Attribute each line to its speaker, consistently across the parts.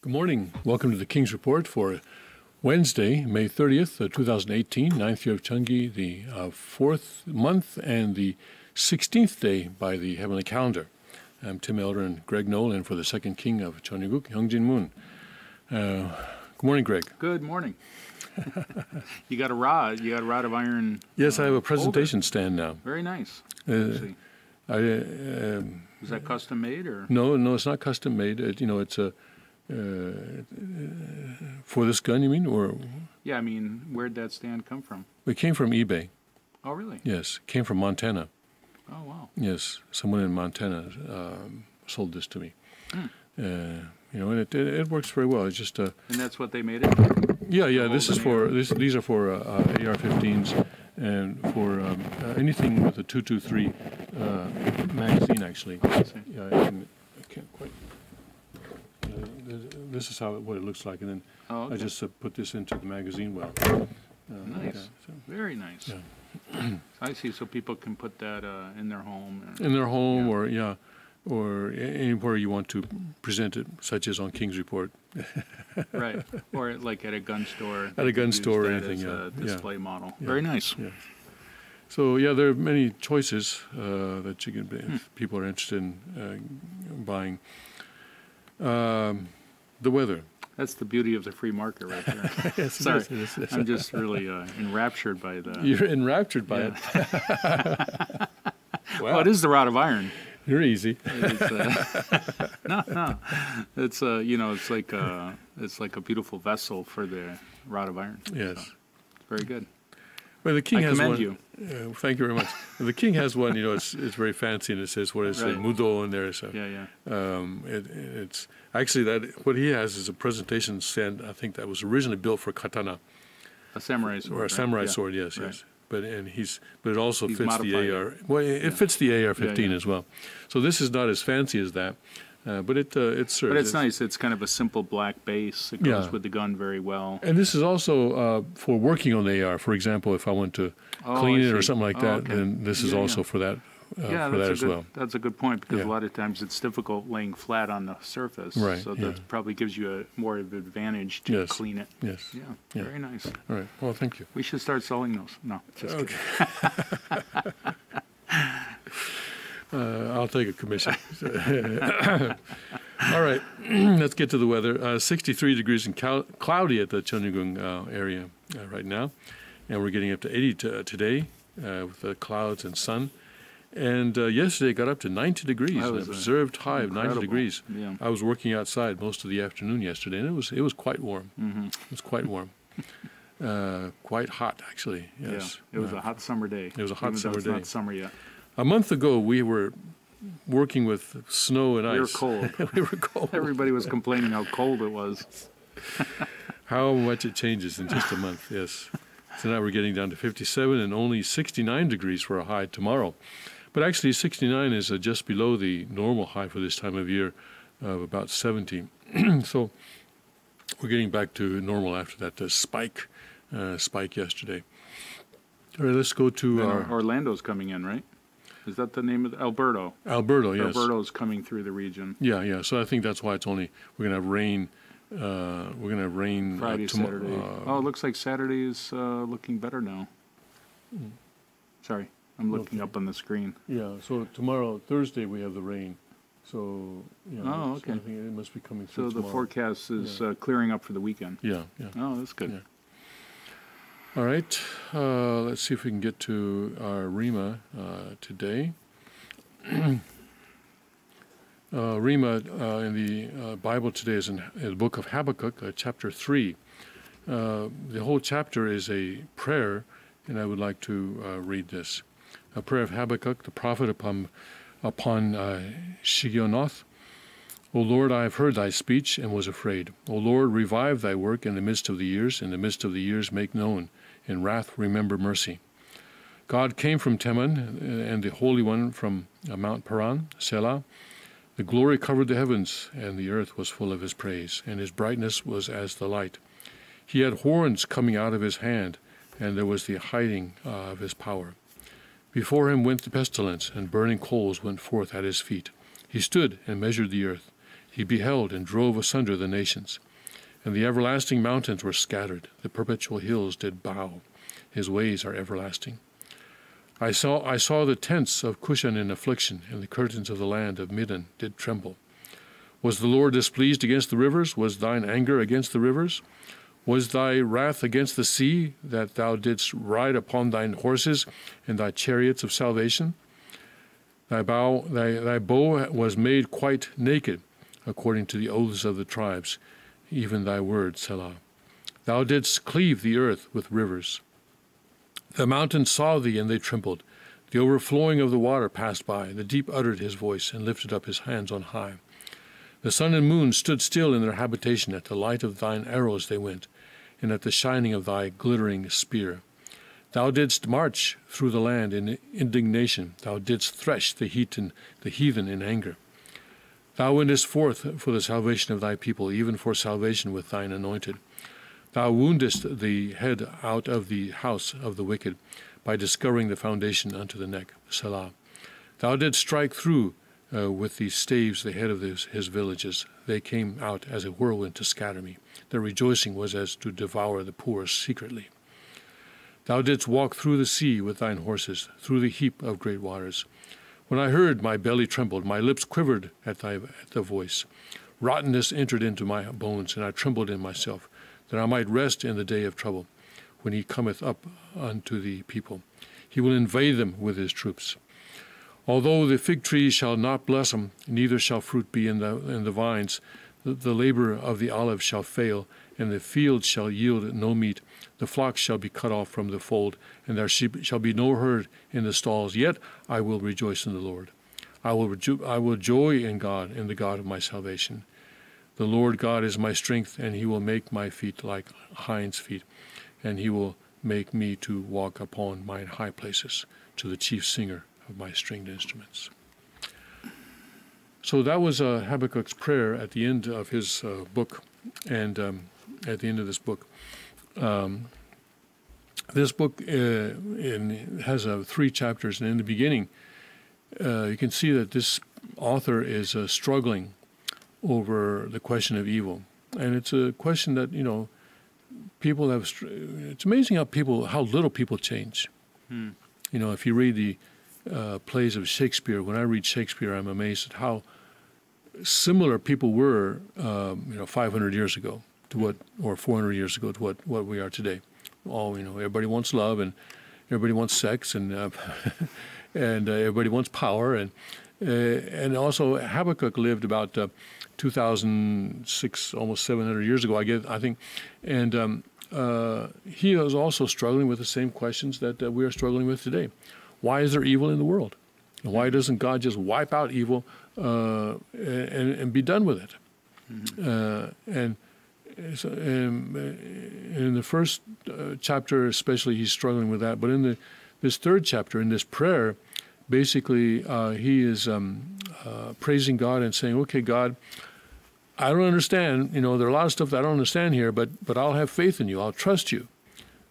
Speaker 1: Good morning. Welcome to the King's Report for Wednesday, May 30th, 2018, 9th year of Chungi, the 4th month and the 16th day by the heavenly calendar. I'm Tim Elder and Greg Nolan for the second king of Cheongguk, Hyungjin Moon. Good morning, Greg.
Speaker 2: Good morning. You got a rod. You got a rod of iron.
Speaker 1: Yes, I have a presentation stand now.
Speaker 2: Very nice.
Speaker 1: Is
Speaker 2: that custom made or?
Speaker 1: No, it's not custom made. It's a for this gun, you mean, or?
Speaker 2: Yeah, I mean, where'd that stand come from?
Speaker 1: It came from eBay.
Speaker 2: Oh, really?
Speaker 1: Yes, it came from Montana.
Speaker 2: Oh, wow.
Speaker 1: Yes, someone in Montana sold this to me. And it works very well. It's just
Speaker 2: and that's what they made it?
Speaker 1: Yeah. These are for AR-15s and for anything with a 223 magazine. Actually,
Speaker 2: I see.
Speaker 1: Yeah, I can't quite. This is what it looks like, and then
Speaker 2: okay.
Speaker 1: I just put this into the magazine well.
Speaker 2: Nice, very nice.
Speaker 1: Yeah.
Speaker 2: I see. So people can put that in their home.
Speaker 1: In their home, or anywhere you want to present it, such as on King's Report.
Speaker 2: Right, or like at a gun store.
Speaker 1: At a gun store or anything,
Speaker 2: as a display model.
Speaker 1: Yeah.
Speaker 2: Very nice.
Speaker 1: Yeah. So there are many choices that you can, if people are interested in buying. The weather.
Speaker 2: That's the beauty of the free market right there.
Speaker 1: Yes,
Speaker 2: Sorry,
Speaker 1: it is.
Speaker 2: I'm just really enraptured by the...
Speaker 1: You're enraptured by it. Wow.
Speaker 2: Well, it is the rod of iron.
Speaker 1: You're easy.
Speaker 2: No. It's it's like a beautiful vessel for the rod of iron.
Speaker 1: Yes.
Speaker 2: So, very good.
Speaker 1: Well, the king has
Speaker 2: commend
Speaker 1: one.
Speaker 2: You.
Speaker 1: Thank you very much. The king has one. It's very fancy, and it says what is it, mudo in there. So
Speaker 2: Yeah.
Speaker 1: It's actually what he has is a presentation stand. I think that was originally built for katana.
Speaker 2: A samurai sword.
Speaker 1: Or a samurai sword. Yes. But it also fits the AR. Well, it fits the AR-15 as well. So this is not as fancy as that, but it serves.
Speaker 2: But it's nice. It's kind of a simple black base. It goes with the gun very well.
Speaker 1: And this is also for working on the AR. For example, if I want to clean it or something like that, then this is also for that. As well.
Speaker 2: That's a good point, because a lot of times it's difficult laying flat on the surface.
Speaker 1: Right.
Speaker 2: So that probably gives you more of an advantage to clean it.
Speaker 1: Yes.
Speaker 2: Yeah. Very nice.
Speaker 1: All right. Well, thank you.
Speaker 2: We should start selling those. No, just kidding.
Speaker 1: I'll take a commission. All right. Let's get to the weather. 63 degrees and cloudy at the Cheongguk area right now. And we're getting up to 80 today with the clouds and sun. And yesterday it got up to 90 degrees, an observed high of 90 degrees.
Speaker 2: Yeah.
Speaker 1: I was working outside most of the afternoon yesterday, and it was quite warm. Mm-hmm. It was quite warm. Quite hot, actually, yes.
Speaker 2: Yeah, it was a hot summer day.
Speaker 1: It was a hot summer day.
Speaker 2: It's not summer yet.
Speaker 1: A month ago, we were working with snow and ice.
Speaker 2: We were cold.
Speaker 1: We were cold.
Speaker 2: Everybody was complaining how cold it was.
Speaker 1: How much it changes in just a month, yes. So now we're getting down to 57 and only 69 degrees for a high tomorrow. But actually 69 is just below the normal high for this time of year of about 70. So we're getting back to normal after that spike yesterday. All right, let's go to
Speaker 2: Orlando's coming in, right? Is that the name of Alberto?
Speaker 1: Alberto, yes.
Speaker 2: Alberto's coming through the region.
Speaker 1: Yeah. So I think that's why it's only we're gonna have rain. We're gonna have rain
Speaker 2: Friday, Saturday. It looks like Saturday is looking better now. Sorry, I'm looking up on the screen.
Speaker 1: Yeah. So tomorrow, Thursday, we have the rain. So
Speaker 2: okay.
Speaker 1: So I think it must be coming through.
Speaker 2: So the forecast is clearing up for the weekend.
Speaker 1: Yeah.
Speaker 2: Oh, that's good.
Speaker 1: Yeah. All right, let's see if we can get to our Rima today. Rima in the Bible today is in the book of Habakkuk, chapter 3. The whole chapter is a prayer, and I would like to read this. A prayer of Habakkuk, the prophet upon Shigionoth. O Lord, I have heard thy speech and was afraid. O Lord, revive thy work in the midst of the years. In the midst of the years make known. In wrath remember mercy. God came from Teman, and the Holy One from Mount Paran, Selah. The glory covered the heavens, and the earth was full of his praise, and his brightness was as the light. He had horns coming out of his hand, and there was the hiding of his power. Before him went the pestilence, and burning coals went forth at his feet. He stood and measured the earth. He beheld and drove asunder the nations. And the everlasting mountains were scattered. The perpetual hills did bow. His ways are everlasting. I saw the tents of Cushan in affliction, and the curtains of the land of Midian did tremble. Was the Lord displeased against the rivers? Was thine anger against the rivers? Was thy wrath against the sea, that thou didst ride upon thine horses and thy chariots of salvation? Thy bow was made quite naked, according to the oaths of the tribes, even thy word, Selah. Thou didst cleave the earth with rivers. The mountains saw thee, and they trembled. The overflowing of the water passed by. The deep uttered his voice, and lifted up his hands on high. The sun and moon stood still in their habitation. At the light of thine arrows they went, and at the shining of thy glittering spear. Thou didst march through the land in indignation. Thou didst thresh the heathen in anger. Thou wentest forth for the salvation of thy people, even for salvation with thine anointed. Thou woundest the head out of the house of the wicked, by discovering the foundation unto the neck. Selah. Thou didst strike through with the staves the head of his villages. They came out as a whirlwind to scatter me. Their rejoicing was as to devour the poor secretly. Thou didst walk through the sea with thine horses, through the heap of great waters. When I heard, my belly trembled, my lips quivered at the voice. Rottenness entered into my bones, and I trembled in myself, that I might rest in the day of trouble, when he cometh up unto the people. He will invade them with his troops. Although the fig tree shall not blossom, neither shall fruit be in the vines, the labor of the olive shall fail, and the field shall yield no meat. The flocks shall be cut off from the fold, and there shall be no herd in the stalls. Yet I will rejoice in the Lord. I will joy in God, in the God of my salvation. The Lord God is my strength, and he will make my feet like hinds' feet, and he will make me to walk upon mine high places, to the chief singer of my stringed instruments. So that was Habakkuk's prayer at the end of his book, and at the end of this book. This book has 3 chapters, and in the beginning, you can see that this author is struggling over the question of evil. And it's a question that, people have, it's amazing how little people change. If you read the plays of Shakespeare, when I read Shakespeare, I'm amazed at how similar people were, 500 years ago to or 400 years ago to what we are today. Everybody wants love, and everybody wants sex, and and everybody wants power, and also Habakkuk lived about 2,006, almost 700 years ago, I think, and he was also struggling with the same questions that we are struggling with today. Why is there evil in the world? And why doesn't God just wipe out evil and be done with it? And in the first chapter especially, he's struggling with that. But in this third chapter, in this prayer, basically he is praising God and saying, okay, God, I don't understand. There are a lot of stuff that I don't understand here, but I'll have faith in you. I'll trust you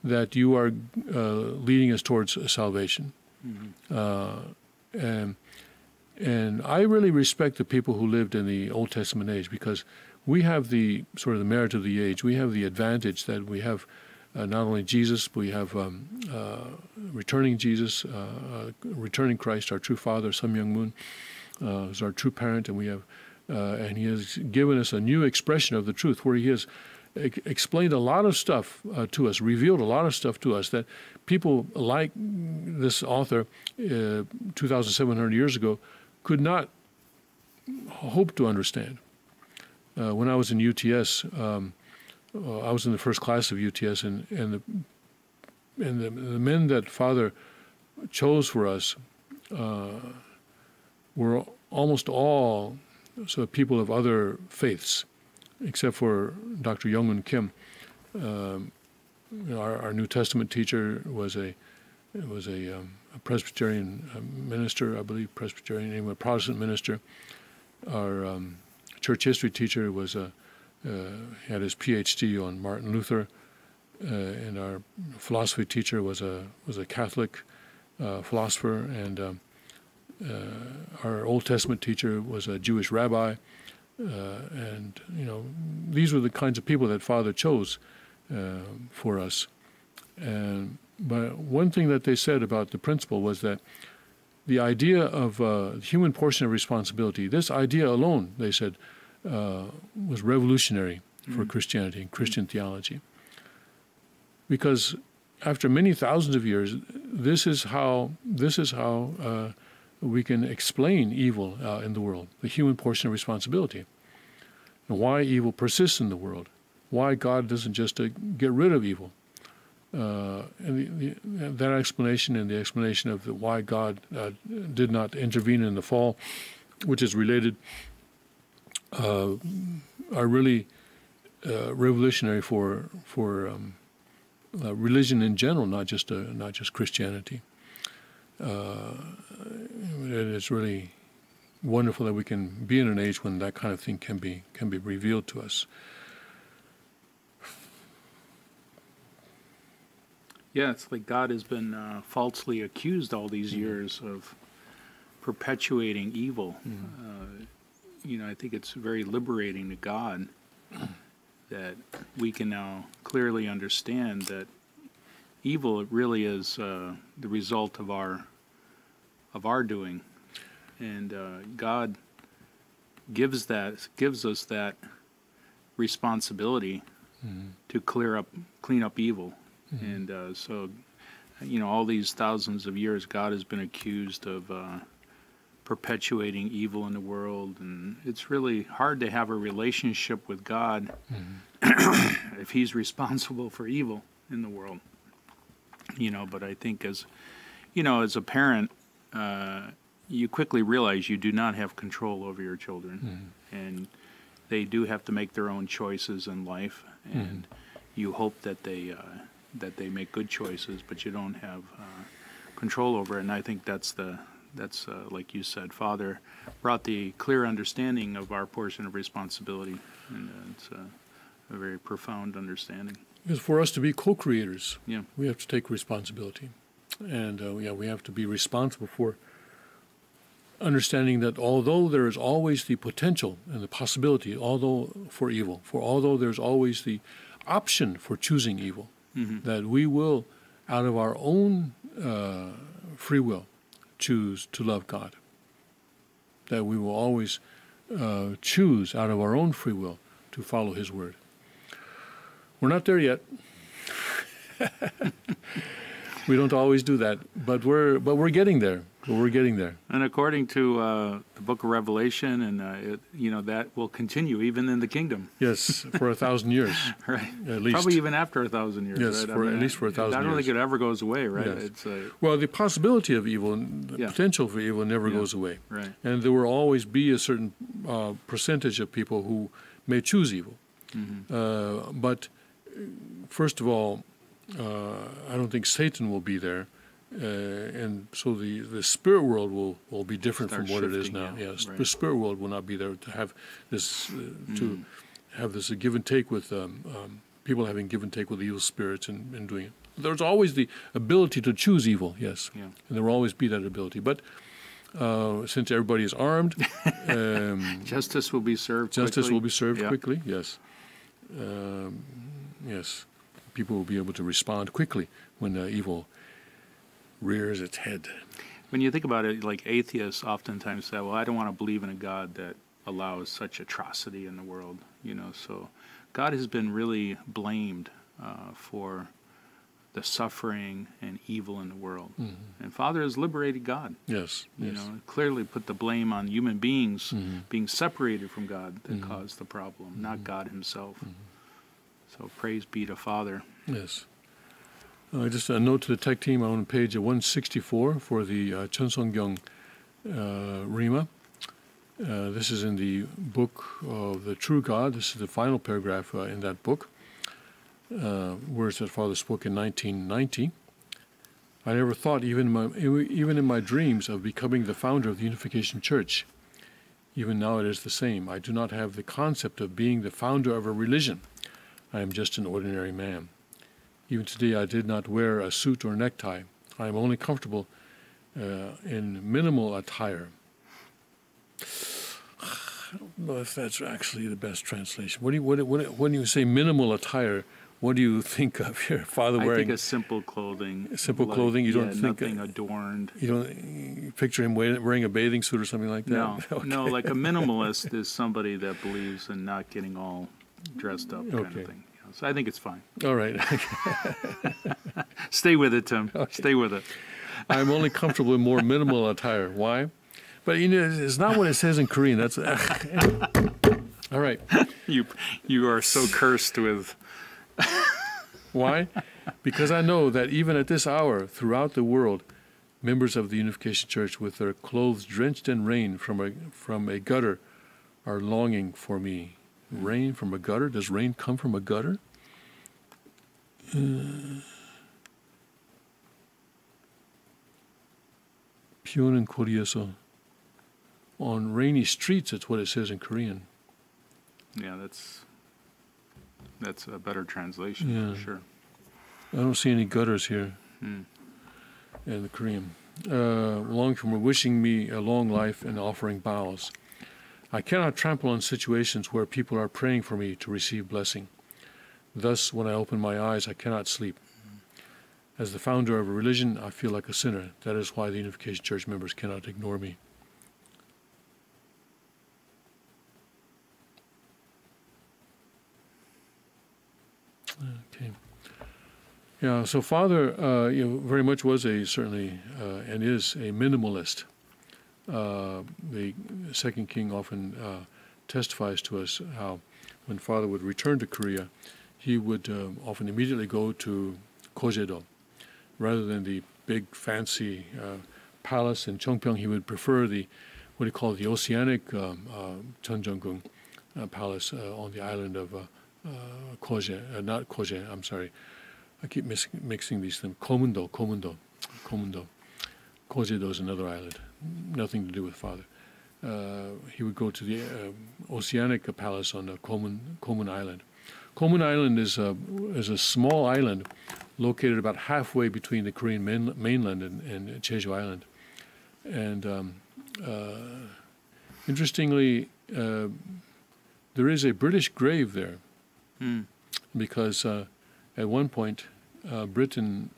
Speaker 1: that you are leading us towards salvation. And I really respect the people who lived in the Old Testament age, because we have the sort of the merit of the age. We have the advantage that we have not only Jesus, but we have returning Jesus, returning Christ, our true Father, Sun Myung Moon, is our true parent, and we have, and he has given us a new expression of the truth, where he has explained a lot of stuff to us, revealed a lot of stuff to us that people like this author 2,700 years ago could not hope to understand. When I was in UTS, I was in the first class of UTS, and the men that Father chose for us were almost all people of other faiths, except for Dr. Young-Woon Kim. Our New Testament teacher was a Presbyterian minister, I believe, Presbyterian, anyway, Protestant minister. Our church history teacher was had his PhD on Martin Luther, and our philosophy teacher was a Catholic philosopher, and our Old Testament teacher was a Jewish rabbi. And, these were the kinds of people that Father chose for us. But one thing that they said about the principle was that the idea of human portion of responsibility, this idea alone, they said, was revolutionary for Christianity and Christian theology. Because after many thousands of years, this is how we can explain evil in the world, the human portion of responsibility, and why evil persists in the world, why God doesn't just get rid of evil. And that explanation and the explanation of why God did not intervene in the fall, which is related, are really revolutionary for religion in general, not just Christianity. It's really wonderful that we can be in an age when that kind of thing can be revealed to us.
Speaker 2: Yeah, it's like God has been falsely accused all these years of perpetuating evil. I think it's very liberating to God that we can now clearly understand that evil really is the result of our doing, and God gives us that responsibility to clean up evil. And so, all these thousands of years, God has been accused of perpetuating evil in the world, and it's really hard to have a relationship with God if He's responsible for evil in the world. But I think as a parent, you quickly realize you do not have control over your children, and they do have to make their own choices in life, and you hope that they make good choices, but you don't have control over it. And I think that's like you said, Father brought the clear understanding of our portion of responsibility, and it's a very profound understanding.
Speaker 1: Because for us to be co-creators,
Speaker 2: yeah,
Speaker 1: we have to take responsibility, and we have to be responsible for understanding that although there is always the potential and the possibility, although there's always the option for choosing evil, that we will, out of our own free will, choose to love God. That we will always choose out of our own free will to follow His word. We're not there yet. We don't always do that, but we're getting there. We're getting there.
Speaker 2: And according to the Book of Revelation, and that will continue even in the kingdom.
Speaker 1: Yes, for 1,000 years.
Speaker 2: Right.
Speaker 1: At least.
Speaker 2: Probably even after 1,000 years.
Speaker 1: Yes,
Speaker 2: right?
Speaker 1: At least for 1,000 years.
Speaker 2: I don't think it ever goes away, right?
Speaker 1: Yes.
Speaker 2: It's
Speaker 1: well, the possibility of evil, the potential for evil never goes away.
Speaker 2: Right.
Speaker 1: And there will always be a certain percentage of people who may choose evil. But first of all, I don't think Satan will be there. And so the spirit world will be different from what it is now. Yes, right. The spirit world will not be there to have this a give and take with people having give and take with evil spirits and doing it. There's always the ability to choose evil, yes, and there will always be that ability. But since everybody is armed,
Speaker 2: justice will be served.
Speaker 1: Justice will be served quickly. Yes, yes, people will be able to respond quickly when evil rears its head.
Speaker 2: When you think about it, like atheists oftentimes say, well, I don't want to believe in a God that allows such atrocity in the world, so God has been really blamed for the suffering and evil in the world. And Father has liberated God.
Speaker 1: Yes.
Speaker 2: Clearly put the blame on human beings being separated from God that caused the problem, not God Himself. So praise be to Father.
Speaker 1: Yes. Just a note to the tech team on page 164 for the Cheonseongyung Rima. This is in the book of the True God. This is the final paragraph in that book. Words that Father spoke in 1990. I never thought, even in my dreams, of becoming the founder of the Unification Church. Even now it is the same. I do not have the concept of being the founder of a religion. I am just an ordinary man. Even today I did not wear a suit or necktie. I am only comfortable in minimal attire. know if that's actually the best translation. When you say minimal attire, what do you think of here? Father
Speaker 2: I
Speaker 1: wearing
Speaker 2: think of simple clothing.
Speaker 1: simple clothing. You don't think
Speaker 2: nothing adorned.
Speaker 1: You don't picture him wearing a bathing suit or something like that.
Speaker 2: No,
Speaker 1: Okay.
Speaker 2: no. Like a minimalist is somebody that believes in not getting all dressed up, kind of thing. You know, so I think it's fine.
Speaker 1: All right.
Speaker 2: Stay with it, Tim.
Speaker 1: Okay.
Speaker 2: Stay with it.
Speaker 1: I'm only comfortable with more minimal attire. Why? But you know, it's not what it says in Korean. That's all right.
Speaker 2: You are so cursed with.
Speaker 1: Why? Because I know that even at this hour, throughout the world, members of the Unification Church, with their clothes drenched in rain from a gutter, are longing for me. Rain from a gutter? Does rain come from a gutter? 비오는 거리에서. On rainy streets, that's what it says in Korean.
Speaker 2: Yeah, that's a better translation,
Speaker 1: Yeah.
Speaker 2: for sure.
Speaker 1: I don't see any gutters here in the Korean. Long from wishing me a long life and offering vows. I cannot trample on situations where people are praying for me to receive blessing. Thus, when I open my eyes, I cannot sleep. As the founder of a religion, I feel like a sinner. That is why the Unification Church members cannot ignore me. Okay. Yeah, so Father very much was certainly and is a minimalist. The second king often testifies to us how when Father would return to Korea, he would often immediately go to Kojedo. Rather than the big fancy palace in Cheongpyeong, he would prefer what he called the Oceanic Cheonjeonggung palace on the island of not Koje, I'm sorry. I keep mixing these things. Komundo. Kojedo is another island, nothing to do with Father. He would go to the Oceanic Palace on the Komun Island. Komun Island is a small island located about halfway between the Korean mainland and Jeju Island. And interestingly, there is a British grave there because at one point Britain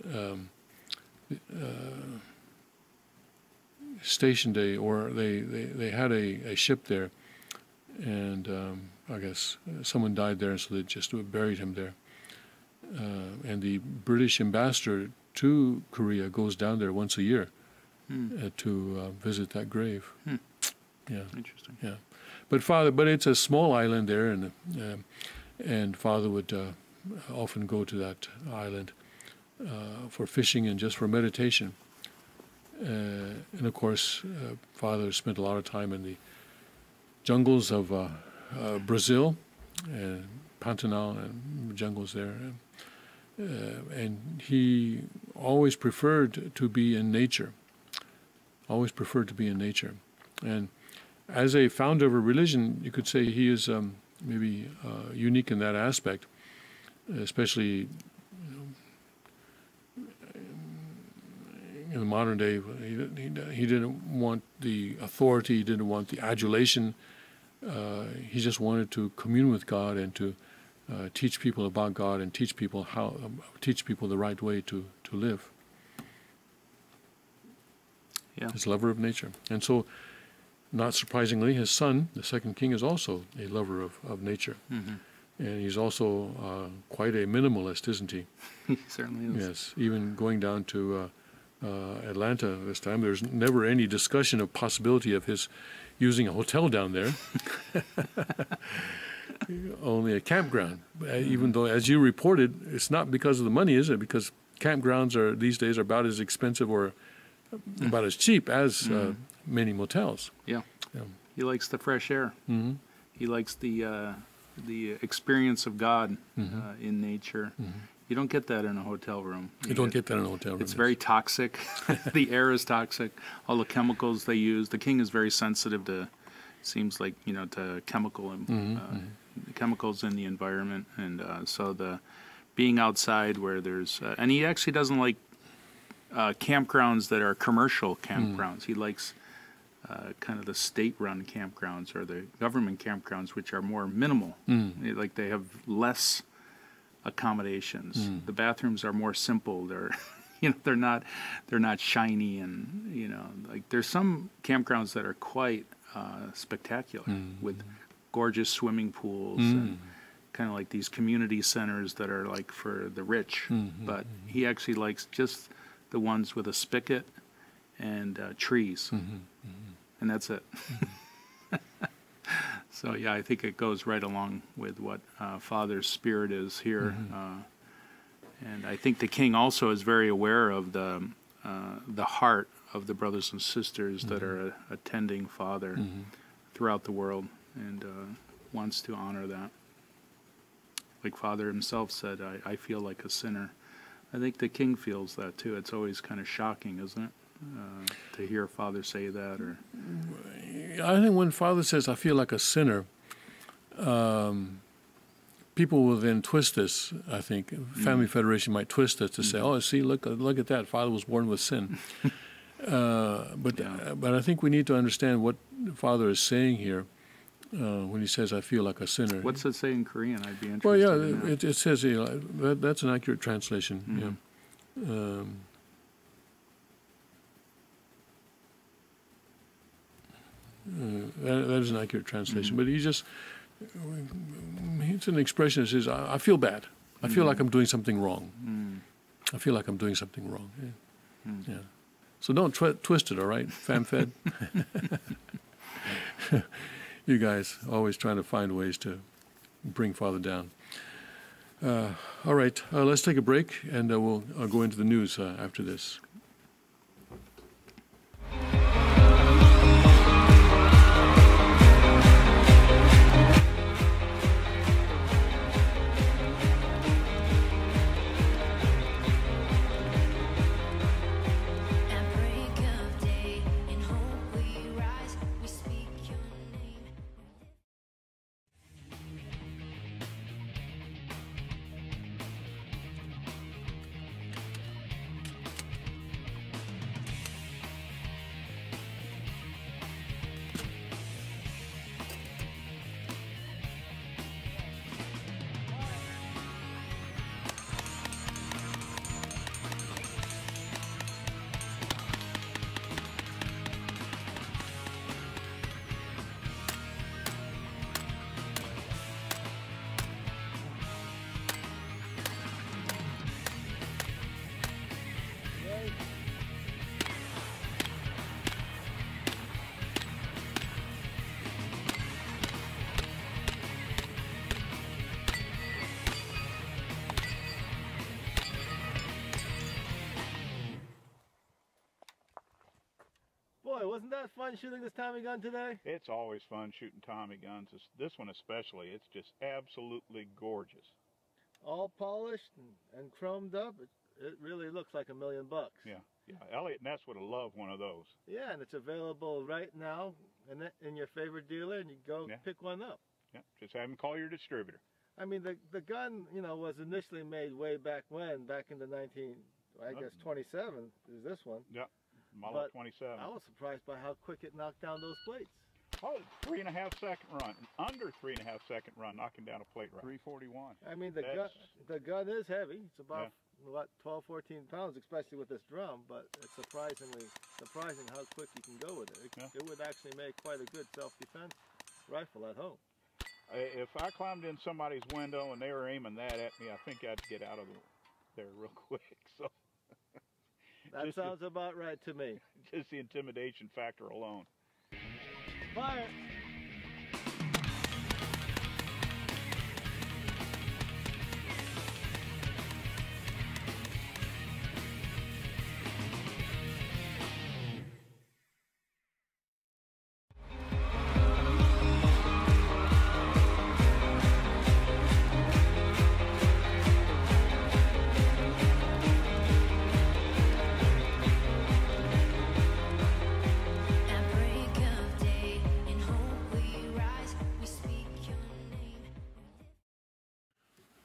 Speaker 1: stationed they had a ship there, and I guess someone died there, so they just buried him there. And the British ambassador to Korea goes down there once a year to visit that grave. Yeah,
Speaker 2: interesting.
Speaker 1: Yeah, but it's a small island there, and Father would often go to that island for fishing and just for meditation. And of course, Father spent a lot of time in the jungles of Brazil and Pantanal and jungles there. And he always preferred to be in nature. And as a founder of a religion, you could say he is maybe unique in that aspect, especially in the modern day. He didn't want the authority, he didn't want the adulation. He just wanted to commune with God and to teach people about God and teach people the right way to live.
Speaker 2: Yeah.
Speaker 1: He's a lover of nature. And so, not surprisingly, his son, the second king, is also a lover of nature. Mm-hmm. And he's also quite a minimalist, isn't he?
Speaker 2: He certainly is.
Speaker 1: Yes, even going down to Atlanta this time, there's never any discussion of possibility of his using a hotel down there. Only a campground. Even though, as you reported, it's not because of the money, is it? Because campgrounds these days are about as expensive or about as cheap as many motels.
Speaker 2: Yeah. He likes the fresh air. Mm-hmm. He likes the experience of God in nature. Mm-hmm. You don't get that in a hotel room.
Speaker 1: You don't get that in a hotel room.
Speaker 2: It's very toxic. The air is toxic. All the chemicals they use. The king is very sensitive to, seems like, to chemicals in the environment. And so the being outside where there's, and he actually doesn't like campgrounds that are commercial campgrounds. He likes kind of the state-run campgrounds or the government campgrounds, which are more minimal. Like they have less accommodations. The bathrooms are more simple. They're they're not shiny, and like there's some campgrounds that are quite spectacular with gorgeous swimming pools and kind of like these community centers that are like for the rich. But he actually likes just the ones with a spigot and trees, and that's it. So yeah, I think it goes right along with what Father's spirit is here. And I think the king also is very aware of the heart of the brothers and sisters that are attending Father throughout the world, and wants to honor that. Like Father himself said, I feel like a sinner. I think the king feels that too. It's always kind of shocking, isn't it, to hear Father say that? Or
Speaker 1: I think when Father says, I feel like a sinner, people will then twist this. I think Family Federation might twist it to say, "Oh, see, look at that. Father was born with sin." But I think we need to understand what Father is saying here when he says, "I feel like a sinner."
Speaker 2: What's it say in Korean? I'd be interested.
Speaker 1: Well, yeah,
Speaker 2: in that.
Speaker 1: it says that's an accurate translation. Yeah. That is an accurate translation, but it's an expression that says, I feel bad. I feel like I'm doing something wrong. I feel like I'm doing something wrong. Yeah. So don't twist it, all right, FamFed? You guys always trying to find ways to bring Father down. All right, let's take a break, and we'll go into the news after this.
Speaker 3: Boy, wasn't that fun shooting this Tommy gun today?
Speaker 4: It's always fun shooting Tommy guns. This one especially. It's just absolutely gorgeous.
Speaker 3: All polished and chromed up. It really looks like $1,000,000.
Speaker 4: Yeah. Elliot Ness would have loved one of those.
Speaker 3: Yeah, and it's available right now in your favorite dealer, and you go pick one up.
Speaker 4: Yeah, just have him call your distributor.
Speaker 3: I mean, the gun, was initially made way back when, back in the 27 is this one.
Speaker 4: Yeah, Model 27.
Speaker 3: I was surprised by how quick it knocked down those plates.
Speaker 4: Oh, 3.5 second run, under 3.5 second run, knocking down a plate right. 341.
Speaker 3: I mean, the gun is heavy. It's about 12, 14 pounds, especially with this drum. But it's surprising how quick you can go with it. It would actually make quite a good self-defense rifle at home.
Speaker 4: If I climbed in somebody's window and they were aiming that at me, I think I'd get out of there real quick. So
Speaker 3: that sounds about right to me.
Speaker 4: Just the intimidation factor alone.
Speaker 3: Fire!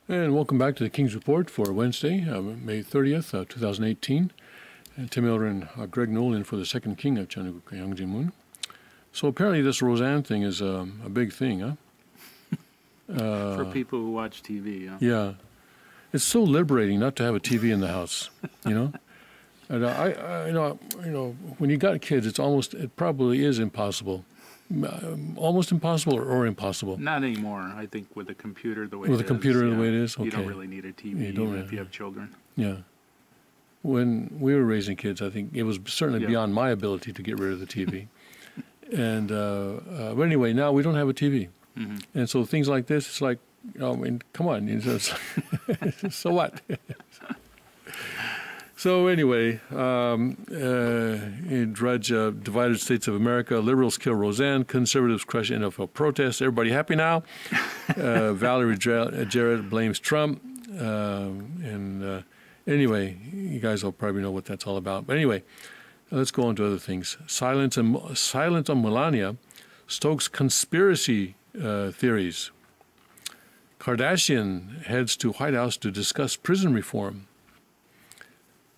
Speaker 1: And welcome back to the King's Report for Wednesday, May 30th, 2018. And Tim Elder and Greg Nolan for the second king of Chanukuk Yangjimun. So apparently this Roseanne thing is a big thing, huh?
Speaker 2: For people who watch TV, yeah.
Speaker 1: Yeah. It's so liberating not to have a TV in the house, you know? And when you got kids, it probably is impossible. Almost impossible or impossible.
Speaker 2: Not anymore. I think with a computer the way
Speaker 1: with a computer the way it is, okay.
Speaker 2: You don't really need a TV even if you have children.
Speaker 1: Yeah. When we were raising kids, I think it was certainly beyond my ability to get rid of the TV. And but anyway, now we don't have a TV, and so things like this, it's like, I mean, come on, so what? So anyway, Drudge, divided states of America, liberals kill Roseanne, conservatives crush NFL protests. Everybody happy now? Valerie Jarrett blames Trump, and anyway, you guys will probably know what that's all about. But anyway. Let's go on to other things. Silence on Melania stokes conspiracy theories. Kardashian heads to White House to discuss prison reform.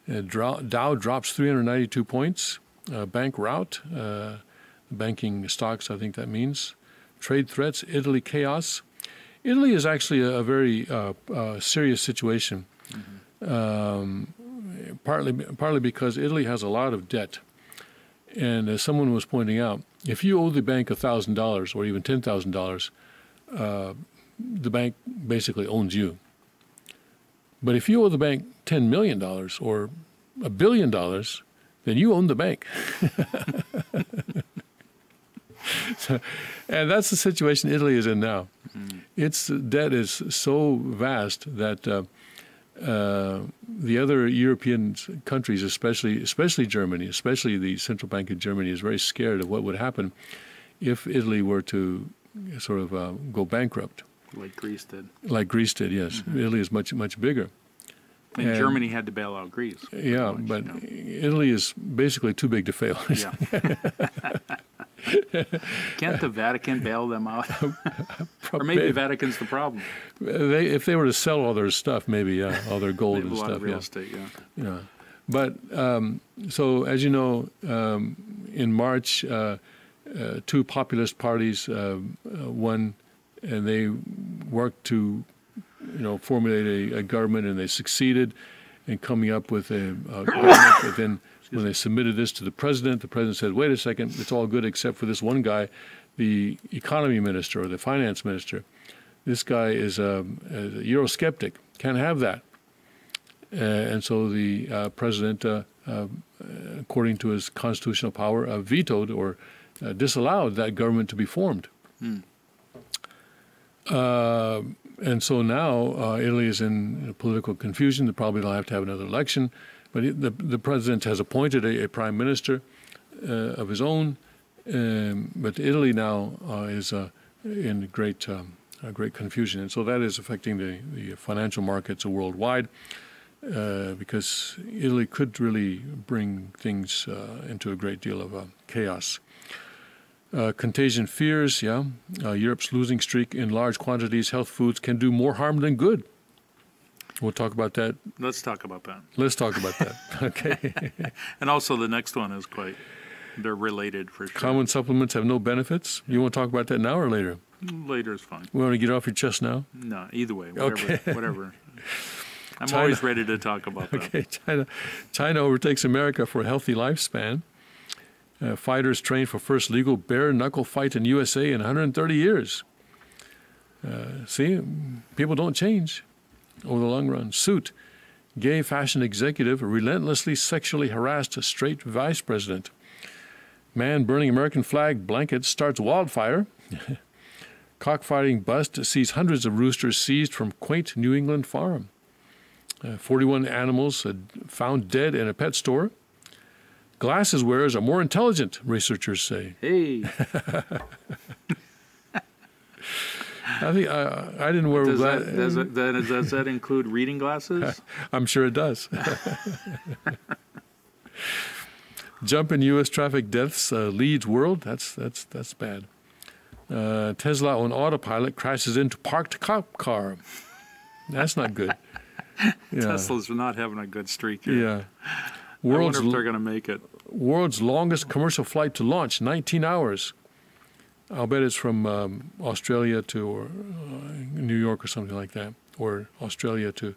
Speaker 1: Dow drops 392 points. Bank rout. Banking stocks, I think that means. Trade threats. Italy chaos. Italy is actually a very serious situation. Partly because Italy has a lot of debt. And as someone was pointing out, if you owe the bank $1,000 or even $10,000, the bank basically owns you. But if you owe the bank $10 million or $1 billion, then you own the bank. And that's the situation Italy is in now. Its debt is so vast that the other European countries, especially Germany, especially the central bank of Germany, is very scared of what would happen if Italy were to sort of go bankrupt.
Speaker 2: Like Greece did.
Speaker 1: Like Greece did, yes. Italy is much, much bigger.
Speaker 2: And Germany had to bail out Greece.
Speaker 1: Yeah, but Italy is basically too big to fail.
Speaker 2: Yeah. Can't the Vatican bail them out? Or maybe the Vatican's the problem.
Speaker 1: If they were to sell all their stuff, maybe all their gold and stuff.
Speaker 2: A lot of real estate,
Speaker 1: yeah. But so as you know, in March, two populist parties won, and they worked to, formulate a government, and they succeeded in coming up with a government. But then when they submitted this to the president said, wait a second, it's all good except for this one guy, the economy minister or the finance minister. This guy is a Eurosceptic, can't have that. And so the president, according to his constitutional power, vetoed or disallowed that government to be formed. And so now Italy is in political confusion. They probably don't have to have another election. But the president has appointed a prime minister of his own. But Italy now is in great confusion. And so that is affecting the financial markets worldwide because Italy could really bring things into a great deal of chaos. Contagion fears, Europe's losing streak in large quantities. Health foods can do more harm than good. We'll talk about that.
Speaker 2: Let's talk about that.
Speaker 1: Let's talk about that. Okay.
Speaker 2: And also the next one is they're related for sure.
Speaker 1: Common supplements have no benefits. You want to talk about that now or later?
Speaker 2: Later is fine.
Speaker 1: We want to get it off your chest now?
Speaker 2: No, either way. Whatever.
Speaker 1: Okay.
Speaker 2: Whatever. I'm always ready to talk about that.
Speaker 1: Okay. China overtakes America for a healthy lifespan. Fighters train for first legal bare-knuckle fight in USA in 130 years. See, people don't change over the long run. Suit. Gay fashion executive relentlessly sexually harassed a straight vice president. Man burning American flag blanket starts wildfire. Cockfighting bust sees hundreds of roosters seized from quaint New England farm. 41 animals found dead in a pet store. Glasses wearers are more intelligent, researchers say.
Speaker 2: Hey.
Speaker 1: I think I didn't wear glasses.
Speaker 2: Does that include reading glasses?
Speaker 1: I'm sure it does. Jump in U.S. traffic deaths leads world. That's bad. Tesla on autopilot crashes into parked cop car. That's not good.
Speaker 2: Tesla's not having a good streak here.
Speaker 1: Yeah.
Speaker 2: I wonder if they're going to make it.
Speaker 1: World's longest commercial flight to launch, 19 hours. I'll bet it's from Australia to New York or something like that, or Australia to,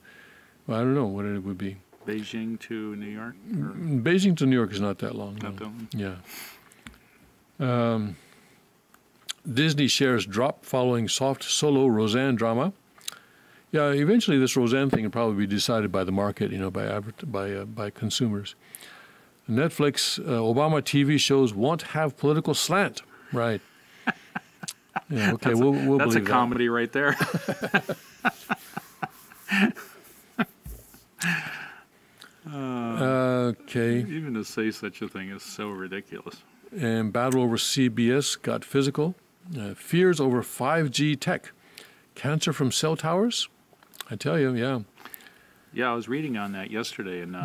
Speaker 1: well, I don't know what it would be.
Speaker 2: Beijing to New York?
Speaker 1: Beijing to New York is not that long.
Speaker 2: Not that long?
Speaker 1: Yeah. Disney shares drop following soft solo Roseanne drama. Yeah, eventually this Roseanne thing will probably be decided by the market, by consumers. Netflix, Obama TV shows won't have political slant. Right. Yeah, okay, we'll believe that.
Speaker 2: That's a comedy right there.
Speaker 1: Okay.
Speaker 2: Even to say such a thing is so ridiculous.
Speaker 1: And battle over CBS got physical. Fears over 5G tech. Cancer from cell towers? I tell you, yeah.
Speaker 2: Yeah, I was reading on that yesterday, and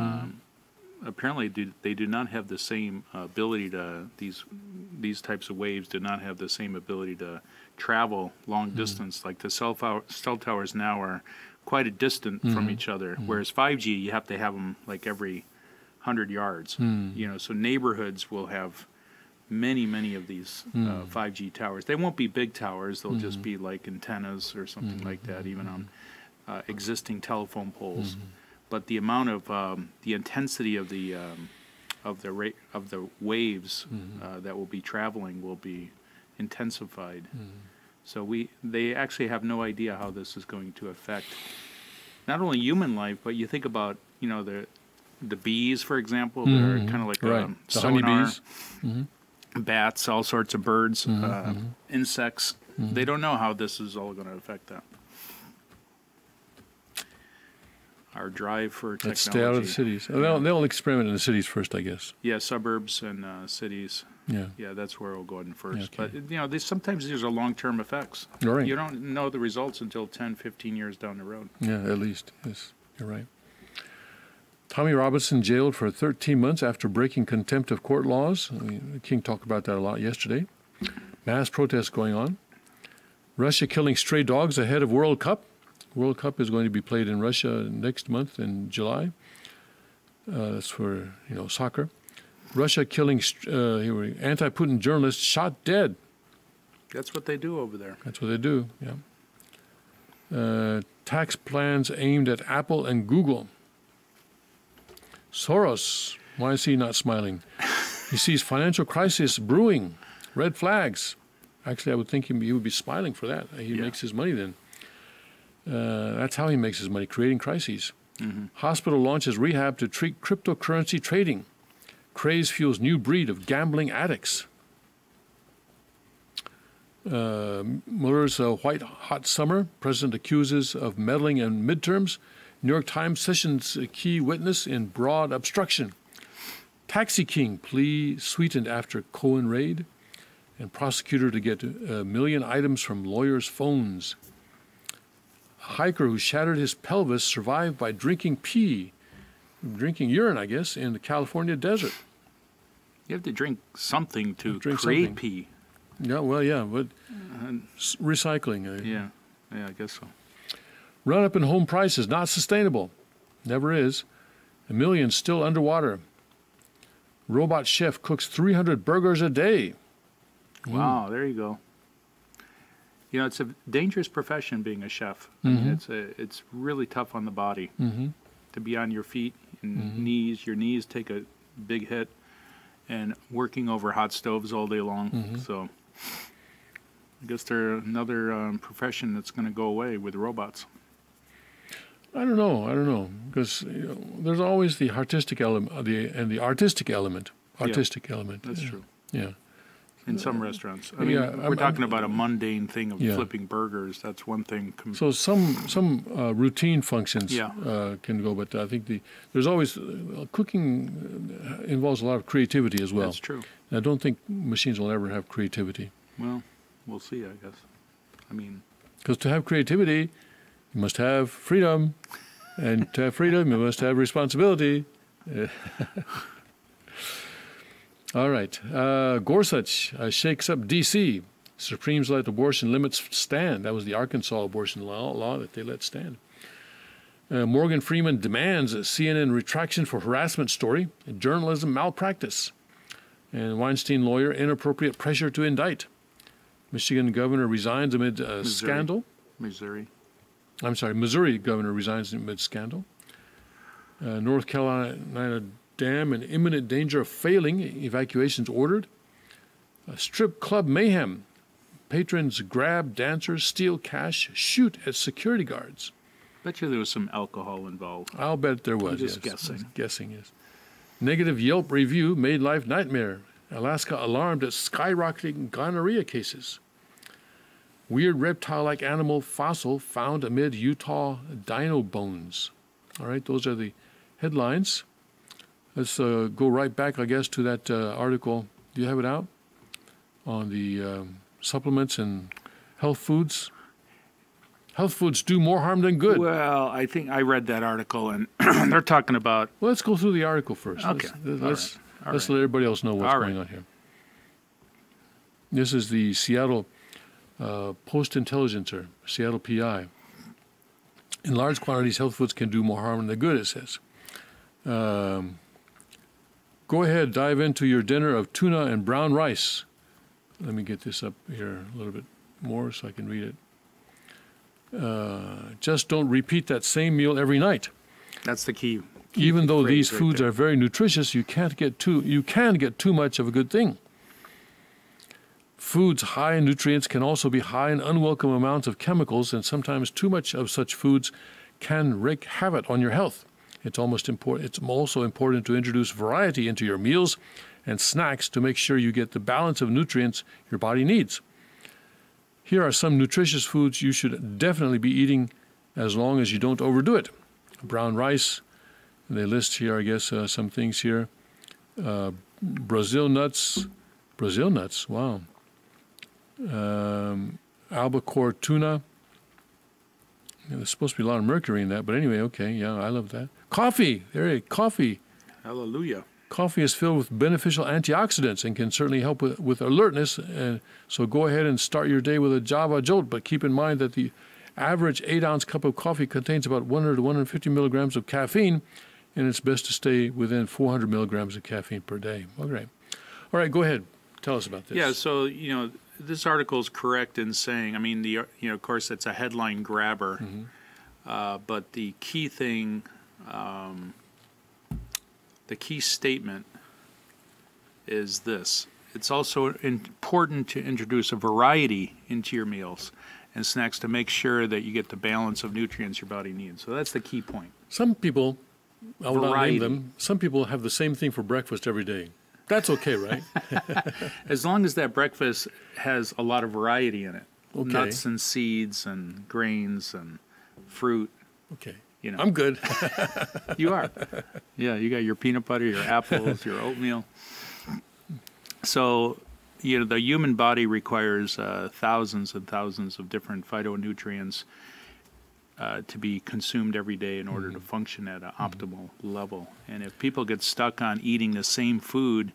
Speaker 2: apparently they do not have the same ability to, these types of waves do not have the same ability to travel long distance. Like the cell towers now are quite a distant from each other, whereas 5G, you have to have them like every 100 yards. So neighborhoods will have many of these 5G towers. They won't be big towers. They'll just be like antennas or something like that, even on existing telephone poles. But the amount of the intensity of the waves that will be traveling will be intensified. So they actually have no idea how this is going to affect not only human life, but you think about the bees, for example, that are kind of like
Speaker 1: the
Speaker 2: sonar,
Speaker 1: honeybees,
Speaker 2: bats, all sorts of birds, insects. They don't know how this is all going to affect them. Our drive for technology.
Speaker 1: Let's stay out of the cities. They'll experiment in the cities first, I guess.
Speaker 2: Yeah, suburbs and cities. Yeah, that's where we'll go in first. Okay. But sometimes these are long-term effects.
Speaker 1: Right.
Speaker 2: You don't know the results until 10, 15 years down the road.
Speaker 1: Yeah, at least. Yes, you're right. Tommy Robinson jailed for 13 months after breaking contempt of court laws. King talked about that a lot yesterday. Mass protests going on. Russia killing stray dogs ahead of World Cup. World Cup is going to be played in Russia next month in July. That's for soccer. Russia killing anti-Putin journalists shot dead.
Speaker 2: That's what they do over there.
Speaker 1: That's what they do. Yeah. Tax plans aimed at Apple and Google. Soros, why is he not smiling? He sees financial crisis brewing. Red flags. Actually, I would think he would be smiling for that. He makes his money then. That's how he makes his money, creating crises. Hospital launches rehab to treat cryptocurrency trading. Craze fuels new breed of gambling addicts. Mueller's white hot summer. President accuses of meddling in midterms. New York Times sessions key witness in broad obstruction. Taxi King plea sweetened after Cohen raid. And prosecutor to get 1 million items from lawyers' phones. Hiker who shattered his pelvis survived by drinking urine, I guess, in the California desert.
Speaker 2: You have to drink something to create pee.
Speaker 1: Yeah, well, yeah, but recycling.
Speaker 2: Yeah, I guess so.
Speaker 1: Run up in home prices, not sustainable. Never is. 1 million still underwater. Robot chef cooks 300 burgers a day.
Speaker 2: Wow, there you go. It's a dangerous profession being a chef. I mean, it's really tough on the body to be on your feet and knees. Your knees take a big hit, and working over hot stoves all day long. So I guess they're another profession that's going to go away with robots.
Speaker 1: I don't know, because there's always the artistic element, the artistic element.
Speaker 2: That's true.
Speaker 1: Yeah.
Speaker 2: In some restaurants. I mean, we're talking about a mundane thing of flipping burgers. That's one thing.
Speaker 1: So some routine functions can go, but I think there's always cooking involves a lot of creativity as well.
Speaker 2: That's true.
Speaker 1: And I don't think machines will ever have creativity.
Speaker 2: Well, we'll see, I guess. I mean,
Speaker 1: because to have creativity, you must have freedom, and to have freedom, you must have responsibility. All right. Gorsuch shakes up D.C. Supremes let abortion limits stand. That was the Arkansas abortion law that they let stand. Morgan Freeman demands a CNN retraction for harassment story, journalism malpractice. And Weinstein lawyer, inappropriate pressure to indict. Michigan governor resigns amid scandal.
Speaker 2: Missouri.
Speaker 1: I'm sorry, Missouri governor resigns amid scandal. North Carolina dam in imminent danger of failing. Evacuations ordered. Strip club mayhem. Patrons grab dancers, steal cash, shoot at security guards.
Speaker 2: Bet you there was some alcohol involved.
Speaker 1: I'll bet there was.
Speaker 2: I'm just
Speaker 1: yes.
Speaker 2: guessing.
Speaker 1: Guessing, yes. Negative Yelp review made life nightmare. Alaska alarmed at skyrocketing gonorrhea cases. Weird reptile-like animal fossil found amid Utah dino bones. All right, those are the headlines. Let's go right back, I guess, to that article. Do you have it out? On the supplements and health foods. Health foods do more harm than good.
Speaker 2: Well, I think I read that article, and they're talking about...
Speaker 1: Well, let's go through the article first.
Speaker 2: Okay.
Speaker 1: Let's let everybody else know what's going on here. This is the Seattle Post-Intelligencer, Seattle PI. In large quantities, health foods can do more harm than good, it says. Go ahead, dive into your dinner of tuna and brown rice. Let me get this up here a little bit more so I can read it. Just don't repeat that same meal every night.
Speaker 2: That's the key.
Speaker 1: Even though these
Speaker 2: right
Speaker 1: foods
Speaker 2: there.
Speaker 1: are very nutritious, you can get too much of a good thing. Foods high in nutrients can also be high in unwelcome amounts of chemicals, and sometimes too much of such foods can wreak havoc on your health. It's also important to introduce variety into your meals and snacks to make sure you get the balance of nutrients your body needs. Here are some nutritious foods you should definitely be eating as long as you don't overdo it. Brown rice, they list here, I guess, some things here. Brazil nuts, wow. Albacore tuna. Yeah, there's supposed to be a lot of mercury in that, but anyway, okay, yeah, I love that. Coffee, coffee.
Speaker 2: Hallelujah.
Speaker 1: Coffee is filled with beneficial antioxidants and can certainly help with alertness. So go ahead and start your day with a Java Jolt, but keep in mind that the average 8-ounce cup of coffee contains about 100 to 150 milligrams of caffeine, and it's best to stay within 400 milligrams of caffeine per day. Okay. All right, go ahead. Tell us about this.
Speaker 2: Yeah, so, this article is correct in saying, of course, it's a headline grabber, but the key thing, the key statement is this. It's also important to introduce a variety into your meals and snacks to make sure that you get the balance of nutrients your body needs. So that's the key point.
Speaker 1: Some people, I will not
Speaker 2: Variety.
Speaker 1: name them, some people have the same thing for breakfast every day. That's okay, right?
Speaker 2: As long as that breakfast has a lot of variety in it.
Speaker 1: Okay.
Speaker 2: Nuts and seeds and grains and fruit.
Speaker 1: Okay.
Speaker 2: I'm
Speaker 1: good.
Speaker 2: You are. Yeah, you got your peanut butter, your apples, your oatmeal. So, the human body requires thousands and thousands of different phytonutrients to be consumed every day in order to function at an optimal level. And if people get stuck on eating the same food,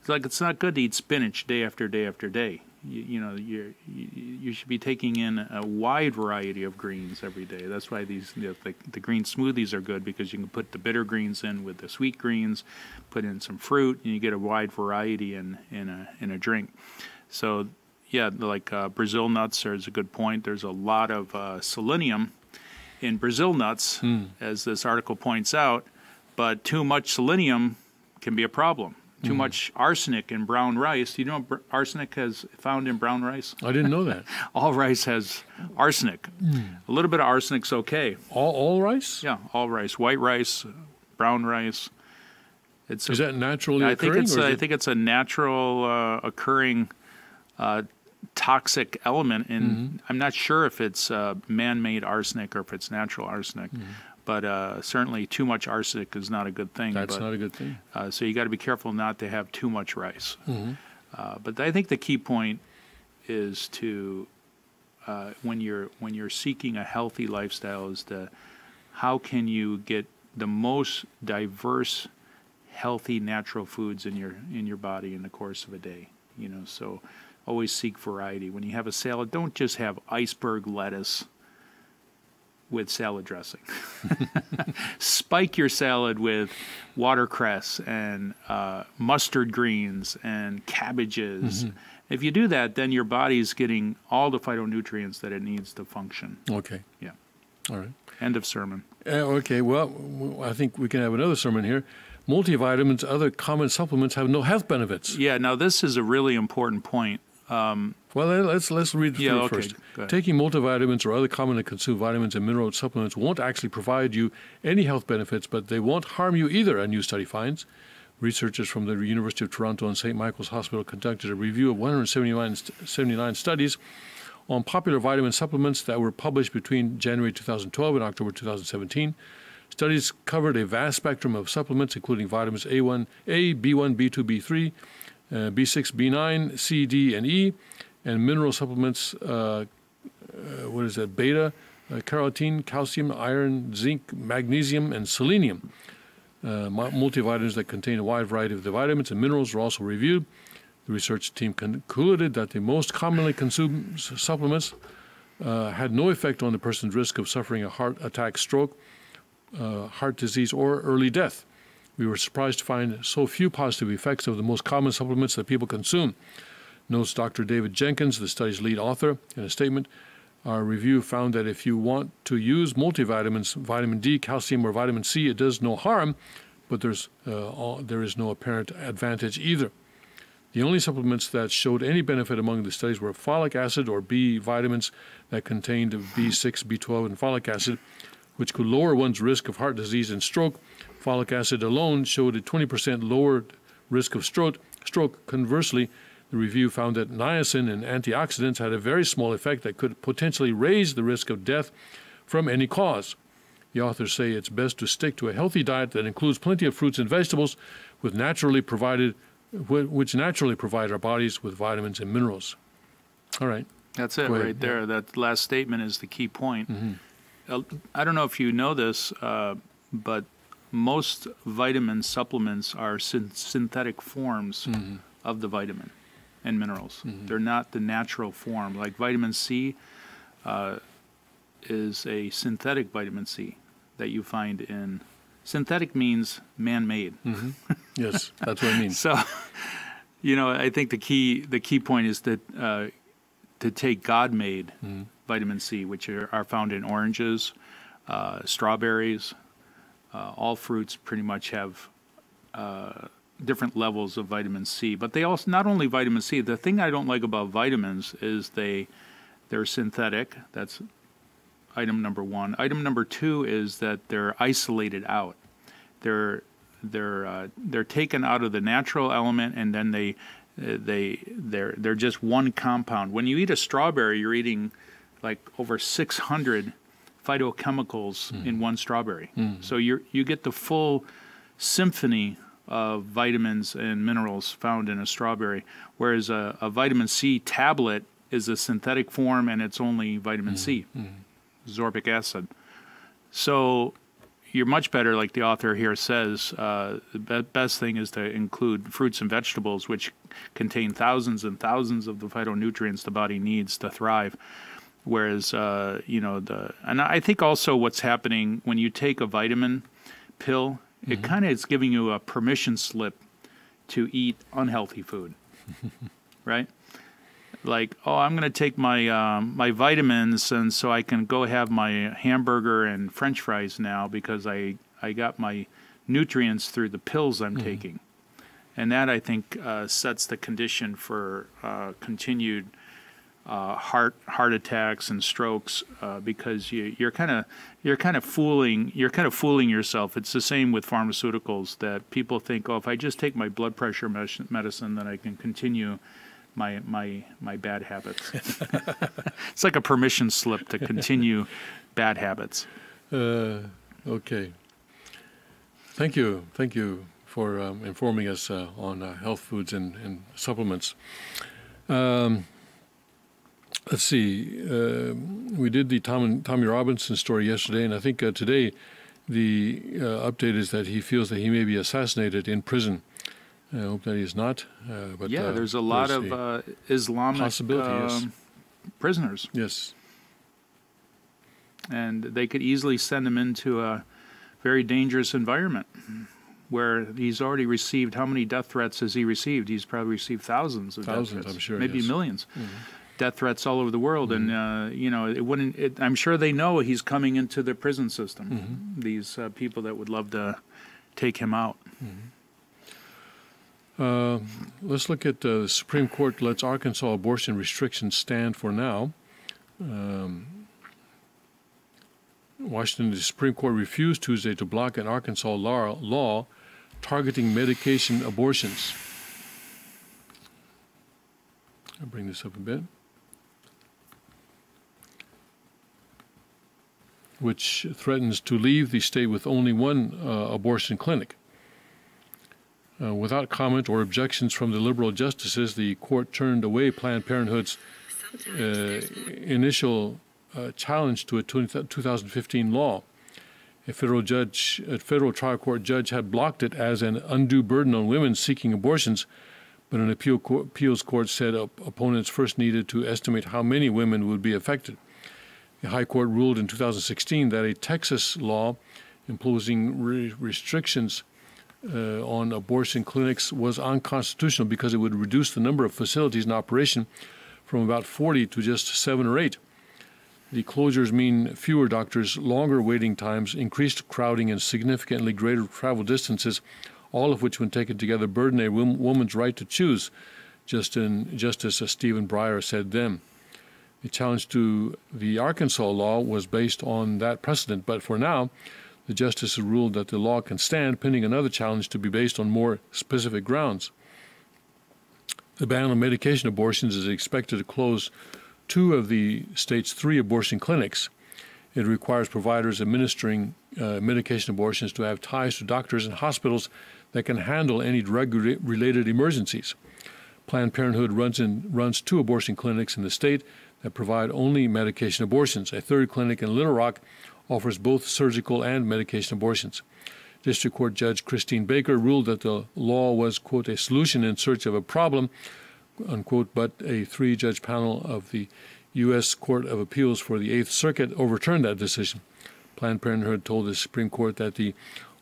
Speaker 2: it's not good to eat spinach day after day after day. You should be taking in a wide variety of greens every day. That's why these the green smoothies are good, because you can put the bitter greens in with the sweet greens, put in some fruit, and you get a wide variety in a drink. So yeah, like Brazil nuts is a good point. There's a lot of selenium in Brazil nuts, as this article points out, but too much selenium can be a problem. Too much arsenic in brown rice. Do you know arsenic is found in brown rice?
Speaker 1: I didn't know that.
Speaker 2: All rice has arsenic. A little bit of arsenic's okay.
Speaker 1: All rice?
Speaker 2: Yeah, all rice. White rice, brown rice.
Speaker 1: Is that naturally occurring?
Speaker 2: I think it's a natural occurring toxic element, and I'm not sure if it's man-made arsenic or if it's natural arsenic. But certainly too much arsenic is not a good thing.
Speaker 1: That's not a good thing.
Speaker 2: So you got to be careful not to have too much rice. But I think the key point is to when you're seeking a healthy lifestyle is how can you get the most diverse, healthy, natural foods in your body in the course of a day. So always seek variety. When you have a salad, don't just have iceberg lettuce. with salad dressing. Spike your salad with watercress and mustard greens and cabbages. If you do that, then your body's getting all the phytonutrients that it needs to function.
Speaker 1: Okay.
Speaker 2: Yeah.
Speaker 1: All right.
Speaker 2: End of sermon.
Speaker 1: Okay, well, I think we can have another sermon here. Multivitamins, other common supplements have no health benefits.
Speaker 2: Yeah, now this is a really important point.
Speaker 1: Well, let's read through it first. Taking multivitamins or other commonly consumed vitamins and mineral supplements won't actually provide you any health benefits, but they won't harm you either, a new study finds. Researchers from the University of Toronto and St. Michael's Hospital conducted a review of 179 studies on popular vitamin supplements that were published between January 2012 and October 2017. Studies covered a vast spectrum of supplements, including vitamins A1, A, B1, B2, B3, B6, B9, C, D, and E, and mineral supplements, beta, carotene, calcium, iron, zinc, magnesium, and selenium. Multivitamins that contain a wide variety of the vitamins and minerals were also reviewed. The research team concluded that the most commonly consumed supplements had no effect on the person's risk of suffering a heart attack, stroke, heart disease, or early death. We were surprised to find so few positive effects of the most common supplements that people consume, notes Dr. David Jenkins, the study's lead author, in a statement. Our review found that if you want to use multivitamins, vitamin D, calcium, or vitamin C, it does no harm, but there is no apparent advantage either. The only supplements that showed any benefit among the studies were folic acid or B vitamins that contained B6, B12, and folic acid, which could lower one's risk of heart disease and stroke. Folic acid alone showed a 20% lower risk of stroke. Conversely, the review found that niacin and antioxidants had a very small effect that could potentially raise the risk of death from any cause. The authors say it's best to stick to a healthy diet that includes plenty of fruits and vegetables which naturally provide our bodies with vitamins and minerals. All right.
Speaker 2: That's it right there. Yeah. That last statement is the key point. I don't know if you know this, but most vitamin supplements are synthetic forms of the vitamin and minerals. They're not the natural form. Like vitamin C is a synthetic vitamin C that you find in... Synthetic means man-made.
Speaker 1: Yes, that's what I mean.
Speaker 2: So, I think the key point is that to take God-made vitamin C, which are found in oranges, strawberries, all fruits pretty much have different levels of vitamin C. But they also, not only vitamin C, the thing I don't like about vitamins is they're synthetic. That's item number one. Item number two is that they're isolated out. They're taken out of the natural element, and then they're just one compound. When you eat a strawberry, you're eating like over 600 phytochemicals in one strawberry. So you get the full symphony of vitamins and minerals found in a strawberry, whereas a vitamin C tablet is a synthetic form, and it's only vitamin C. Sorbic acid. So you're much better, like the author here says, the best thing is to include fruits and vegetables, which contain thousands and thousands of the phytonutrients the body needs to thrive. Whereas, and I think also what's happening when you take a vitamin pill, it kind of is giving you a permission slip to eat unhealthy food, right? Like, I'm going to take my my vitamins, and so I can go have my hamburger and French fries now because I got my nutrients through the pills I'm taking. And that, I think, sets the condition for continued heart attacks and strokes because you're kind of fooling yourself. It's the same with pharmaceuticals, that people think, if I just take my blood pressure medicine, then I can continue my bad habits. It's like a permission slip to continue bad habits.
Speaker 1: Okay. Thank you for informing us on health foods and supplements. Let's see. We did the Tommy Robinson story yesterday, and I think today the update is that he feels that he may be assassinated in prison. I hope that he is not. But
Speaker 2: there's a lot of Islamic
Speaker 1: possibility, yes.
Speaker 2: prisoners.
Speaker 1: Yes.
Speaker 2: and they could easily send him into a very dangerous environment where he's already received. How many death threats has he received? He's probably received thousands of death threats.
Speaker 1: I'm sure,
Speaker 2: maybe
Speaker 1: yes.
Speaker 2: millions. Death threats all over the world, and you know, I'm sure they know he's coming into the prison system. These people that would love to take him out.
Speaker 1: Let's look at the Supreme Court lets Arkansas abortion restrictions stand for now. Washington, the Supreme Court refused Tuesday to block an Arkansas law targeting medication abortions. I'll bring this up a bit. Which threatens to leave the state with only one abortion clinic. Without comment or objections from the liberal justices, the court turned away Planned Parenthood's initial challenge to a 2015 law. A federal trial court judge had blocked it as an undue burden on women seeking abortions, but an appeals court said opponents first needed to estimate how many women would be affected. The High Court ruled in 2016 that a Texas law imposing restrictions on abortion clinics was unconstitutional because it would reduce the number of facilities in operation from about 40 to just 7 or 8. The closures mean fewer doctors, longer waiting times, increased crowding, and significantly greater travel distances, all of which, when taken together, burden a woman's right to choose, just as Stephen Breyer said then. The challenge to the Arkansas law was based on that precedent, but for now, the justices ruled that the law can stand, pending another challenge to be based on more specific grounds. The ban on medication abortions is expected to close 2 of the state's 3 abortion clinics. It requires providers administering medication abortions to have ties to doctors and hospitals that can handle any drug-related emergencies. Planned Parenthood runs 2 abortion clinics in the state that provide only medication abortions. A 3rd clinic in Little Rock offers both surgical and medication abortions. District Court Judge Christine Baker ruled that the law was, quote, a solution in search of a problem, unquote, but a 3-judge panel of the U.S. Court of Appeals for the 8th Circuit overturned that decision. Planned Parenthood told the Supreme Court that the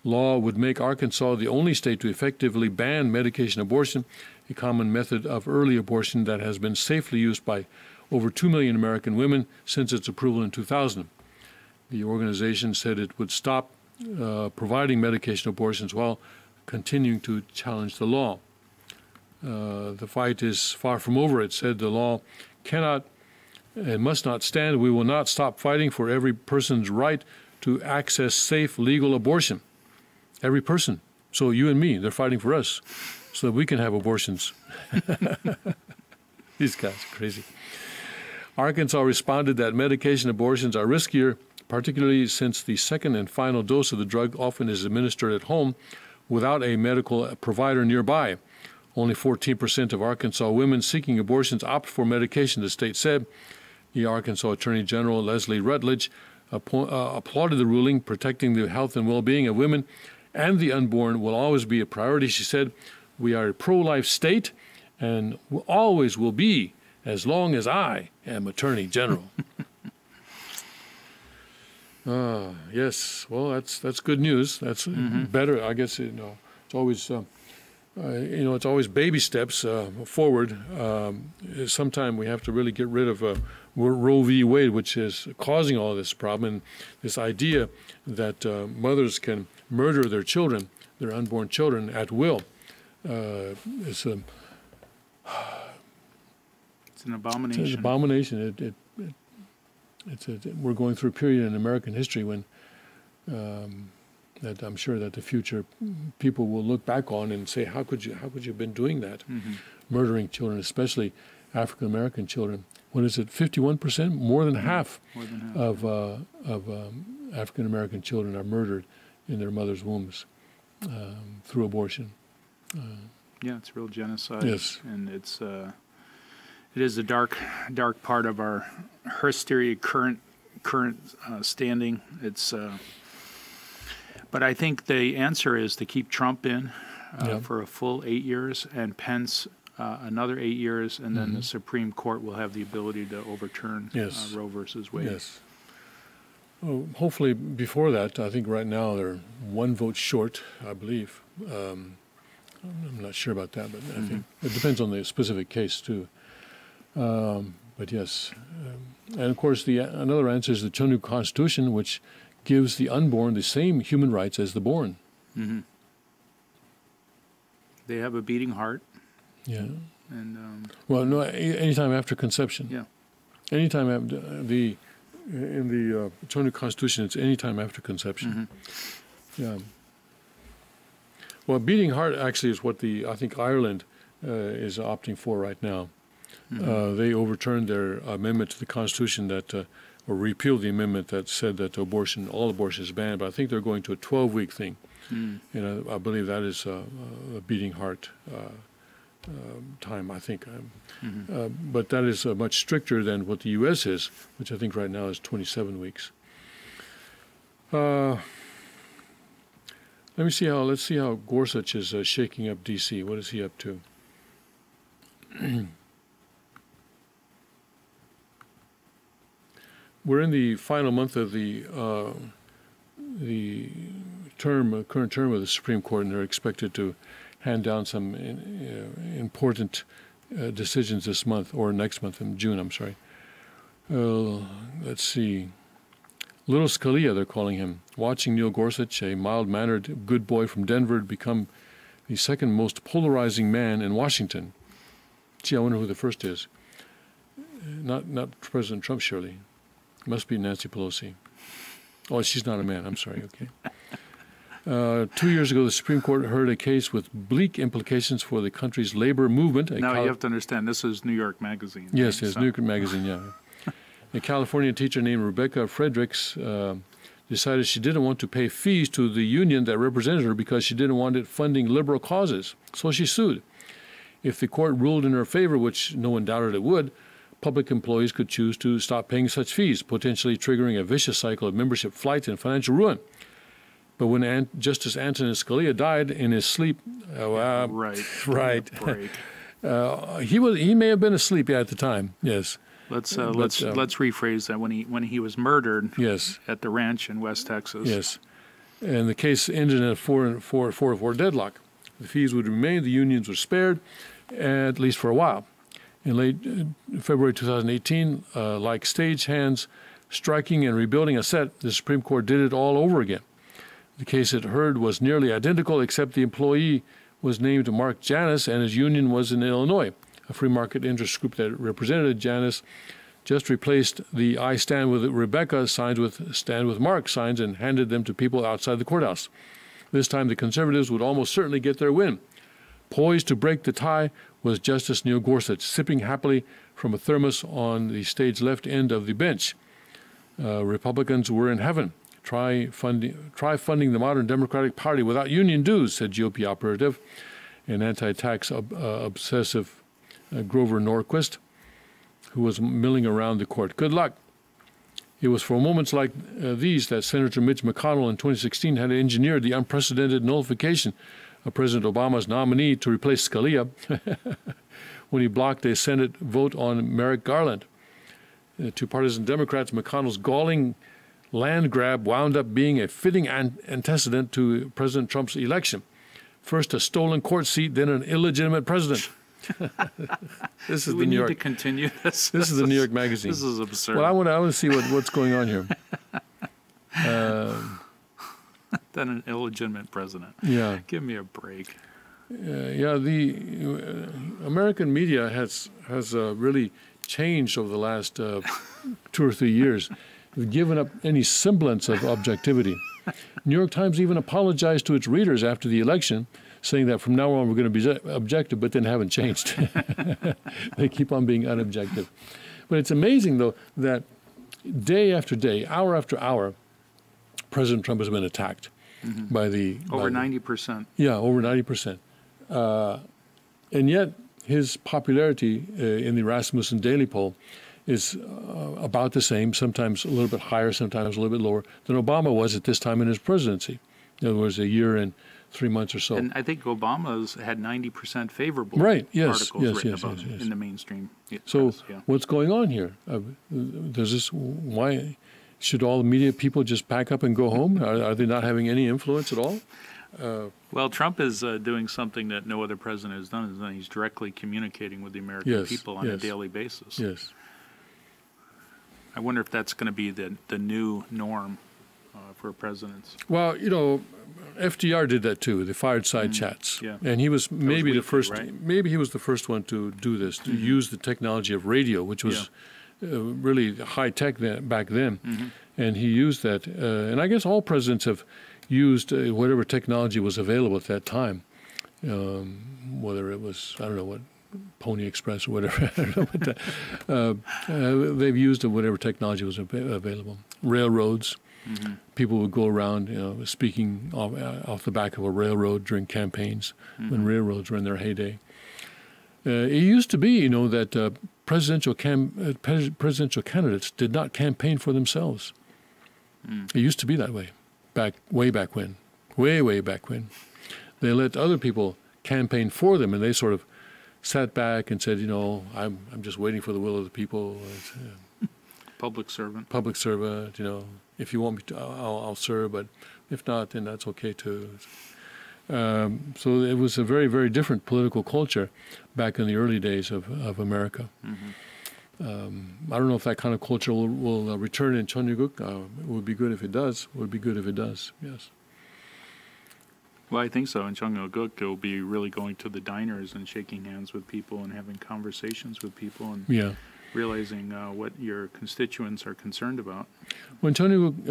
Speaker 1: law would make Arkansas the only state to effectively ban medication abortion, a common method of early abortion that has been safely used by over 2 million American women since its approval in 2000. The organization said it would stop providing medication abortions while continuing to challenge the law. The fight is far from over, it said. The law cannot and must not stand. We will not stop fighting for every person's right to access safe, legal abortion. Every person. So you and me, they're fighting for us so that we can have abortions. These guys are crazy. Arkansas responded that medication abortions are riskier, particularly since the second and final dose of the drug often is administered at home without a medical provider nearby. Only 14% of Arkansas women seeking abortions opt for medication, the state said. The Arkansas Attorney General, Leslie Rutledge, applauded the ruling. Protecting the health and well-being of women and the unborn will always be a priority, she said. We are a pro-life state and always will be as long as I am Attorney General. Yes, well, that's good news. That's better, I guess. It's always, it's always baby steps forward. Sometime we have to really get rid of Roe v. Wade, which is causing all this problem. And this idea that mothers can murder their children, their unborn children, at will, is an abomination. It's an abomination. We're going through a period in American history when that I'm sure that the future people will look back on and say, how could you have been doing that, murdering children, especially African American children? What is it? 51%, more than half of African American children are murdered in their mother's wombs through abortion.
Speaker 2: Yeah, it's real genocide.
Speaker 1: Yes,
Speaker 2: and it is a dark part of our history, current standing. It's, but I think the answer is to keep Trump in for a full 8 years, and Pence another 8 years, and then the Supreme Court will have the ability to overturn Roe versus Wade.
Speaker 1: Yes. hopefully before that. I think right now they're one vote short, I believe. I'm not sure about that, but I think it depends on the specific case too. But yes, and of course another answer is the new Constitution, which gives the unborn the same human rights as the born.
Speaker 2: Mm-hmm. They have a beating heart.
Speaker 1: Yeah.
Speaker 2: And
Speaker 1: well, no, anytime after conception.
Speaker 2: Yeah.
Speaker 1: Anytime after in the new Constitution, it's anytime after conception. Yeah. Well, beating heart actually is what I think Ireland is opting for right now. They overturned their amendment to the Constitution that, or repealed the amendment that said that all abortion is banned. But I think they're going to a 12-week thing, and I believe that is a beating heart time. I think, but that is much stricter than what the U.S. is, which I think right now is 27 weeks. Let's see how Gorsuch is shaking up D.C. What is he up to? We're in the final month of the current term of the Supreme Court, and they're expected to hand down some important decisions this month, or next month, in June, I'm sorry. Let's see. Little Scalia, they're calling him. Watching Neil Gorsuch, a mild-mannered good boy from Denver, become the second most polarizing man in Washington. Gee, I wonder who the first is. Not President Trump, surely. Must be Nancy Pelosi. Oh, she's not a man. I'm sorry. Okay. 2 years ago, the Supreme Court heard a case with bleak implications for the country's labor movement.
Speaker 2: Now, you have to understand, this is New York Magazine.
Speaker 1: Yes, yes, New York Magazine, yeah. A California teacher named Rebecca Fredericks decided she didn't want to pay fees to the union that represented her because she didn't want it funding liberal causes. So she sued. If the court ruled in her favor, which no one doubted it would, public employees could choose to stop paying such fees, potentially triggering a vicious cycle of membership flight and financial ruin. But when Justice Antonin Scalia died in his sleep,
Speaker 2: right,
Speaker 1: he may have been asleep at the time. Yes.
Speaker 2: Let's rephrase that. When he was murdered,
Speaker 1: yes,
Speaker 2: at the ranch in West Texas.
Speaker 1: Yes, and the case ended in a 4-4 deadlock. The fees would remain. The unions were spared, at least for a while. In late February 2018, like stagehands striking and rebuilding a set, the Supreme Court did it all over again. The case it heard was nearly identical, except the employee was named Mark Janus and his union was in Illinois. A free market interest group that represented Janus just replaced the I Stand With Rebecca signs with Stand With Mark signs and handed them to people outside the courthouse. This time the conservatives would almost certainly get their win. Poised to break the tie was Justice Neil Gorsuch, sipping happily from a thermos on the stage left end of the bench. Republicans were in heaven. Try funding the modern Democratic Party without union dues, said GOP operative and anti-tax obsessive Grover Norquist, who was milling around the court. Good luck. It was for moments like these that Senator Mitch McConnell in 2016 had engineered the unprecedented nullification of President Obama's nominee to replace Scalia when he blocked a Senate vote on Merrick Garland. To partisan Democrats, McConnell's galling land grab wound up being a fitting antecedent to President Trump's election. First a stolen court seat, then an illegitimate president. This is
Speaker 2: we
Speaker 1: the New York.
Speaker 2: To continue this.
Speaker 1: This is the New York Magazine.
Speaker 2: This is absurd.
Speaker 1: Well, I want to see what's going on here.
Speaker 2: Then an illegitimate president.
Speaker 1: Yeah.
Speaker 2: Give me a break.
Speaker 1: Yeah, the American media has really changed over the last 2 or 3 years. They've given up any semblance of objectivity. New York Times even apologized to its readers after the election, saying that from now on we're going to be objective, but then haven't changed. They keep on being unobjective. But it's amazing, though, that day after day, hour after hour, President Trump has been attacked by the...
Speaker 2: Over 90%.
Speaker 1: Yeah, over 90%. And yet his popularity in the Rasmussen Daily poll is about the same, sometimes a little bit higher, sometimes a little bit lower, than Obama was at this time in his presidency. In other words, a year and 3 months or so.
Speaker 2: And I think Obama's had 90% favorable
Speaker 1: articles
Speaker 2: written about him in the mainstream.
Speaker 1: So
Speaker 2: press, yeah.
Speaker 1: What's going on here? There's this, why? Should all the media people just pack up and go home? Are they not having any influence at all?
Speaker 2: Well, Trump is doing something that no other president has done. He's directly communicating with the American people on a daily basis.
Speaker 1: Yes.
Speaker 2: I wonder if that's going to be the new norm for presidents.
Speaker 1: Well, you know, FDR did that too, the fireside chats.
Speaker 2: Yeah.
Speaker 1: And he was maybe the first,
Speaker 2: right?
Speaker 1: maybe he was the first one to do this, to use the technology of radio, which was really high tech back then. And he used that. And I guess all presidents have used whatever technology was available at that time, whether it was, I don't know what, Pony Express or whatever. I don't know, but they've used whatever technology was available. Railroads. People would go around, you know, speaking off the back of a railroad during campaigns when railroads were in their heyday. It used to be, you know, that presidential candidates did not campaign for themselves. It used to be that way, way back when. They let other people campaign for them, and they sort of sat back and said, you know, I'm just waiting for the will of the people.
Speaker 2: Public servant.
Speaker 1: Public servant, you know. If you want me to, I'll serve, but if not, then that's okay too. So it was a very, very different political culture back in the early days of America. I don't know if that kind of culture will return in Cheongguk. It would be good if it does. Yes.
Speaker 2: Well, I think so. In Cheongguk, it will be really going to the diners and shaking hands with people and having conversations with people and realizing what your constituents are concerned about.
Speaker 1: Well, in Cheongguk,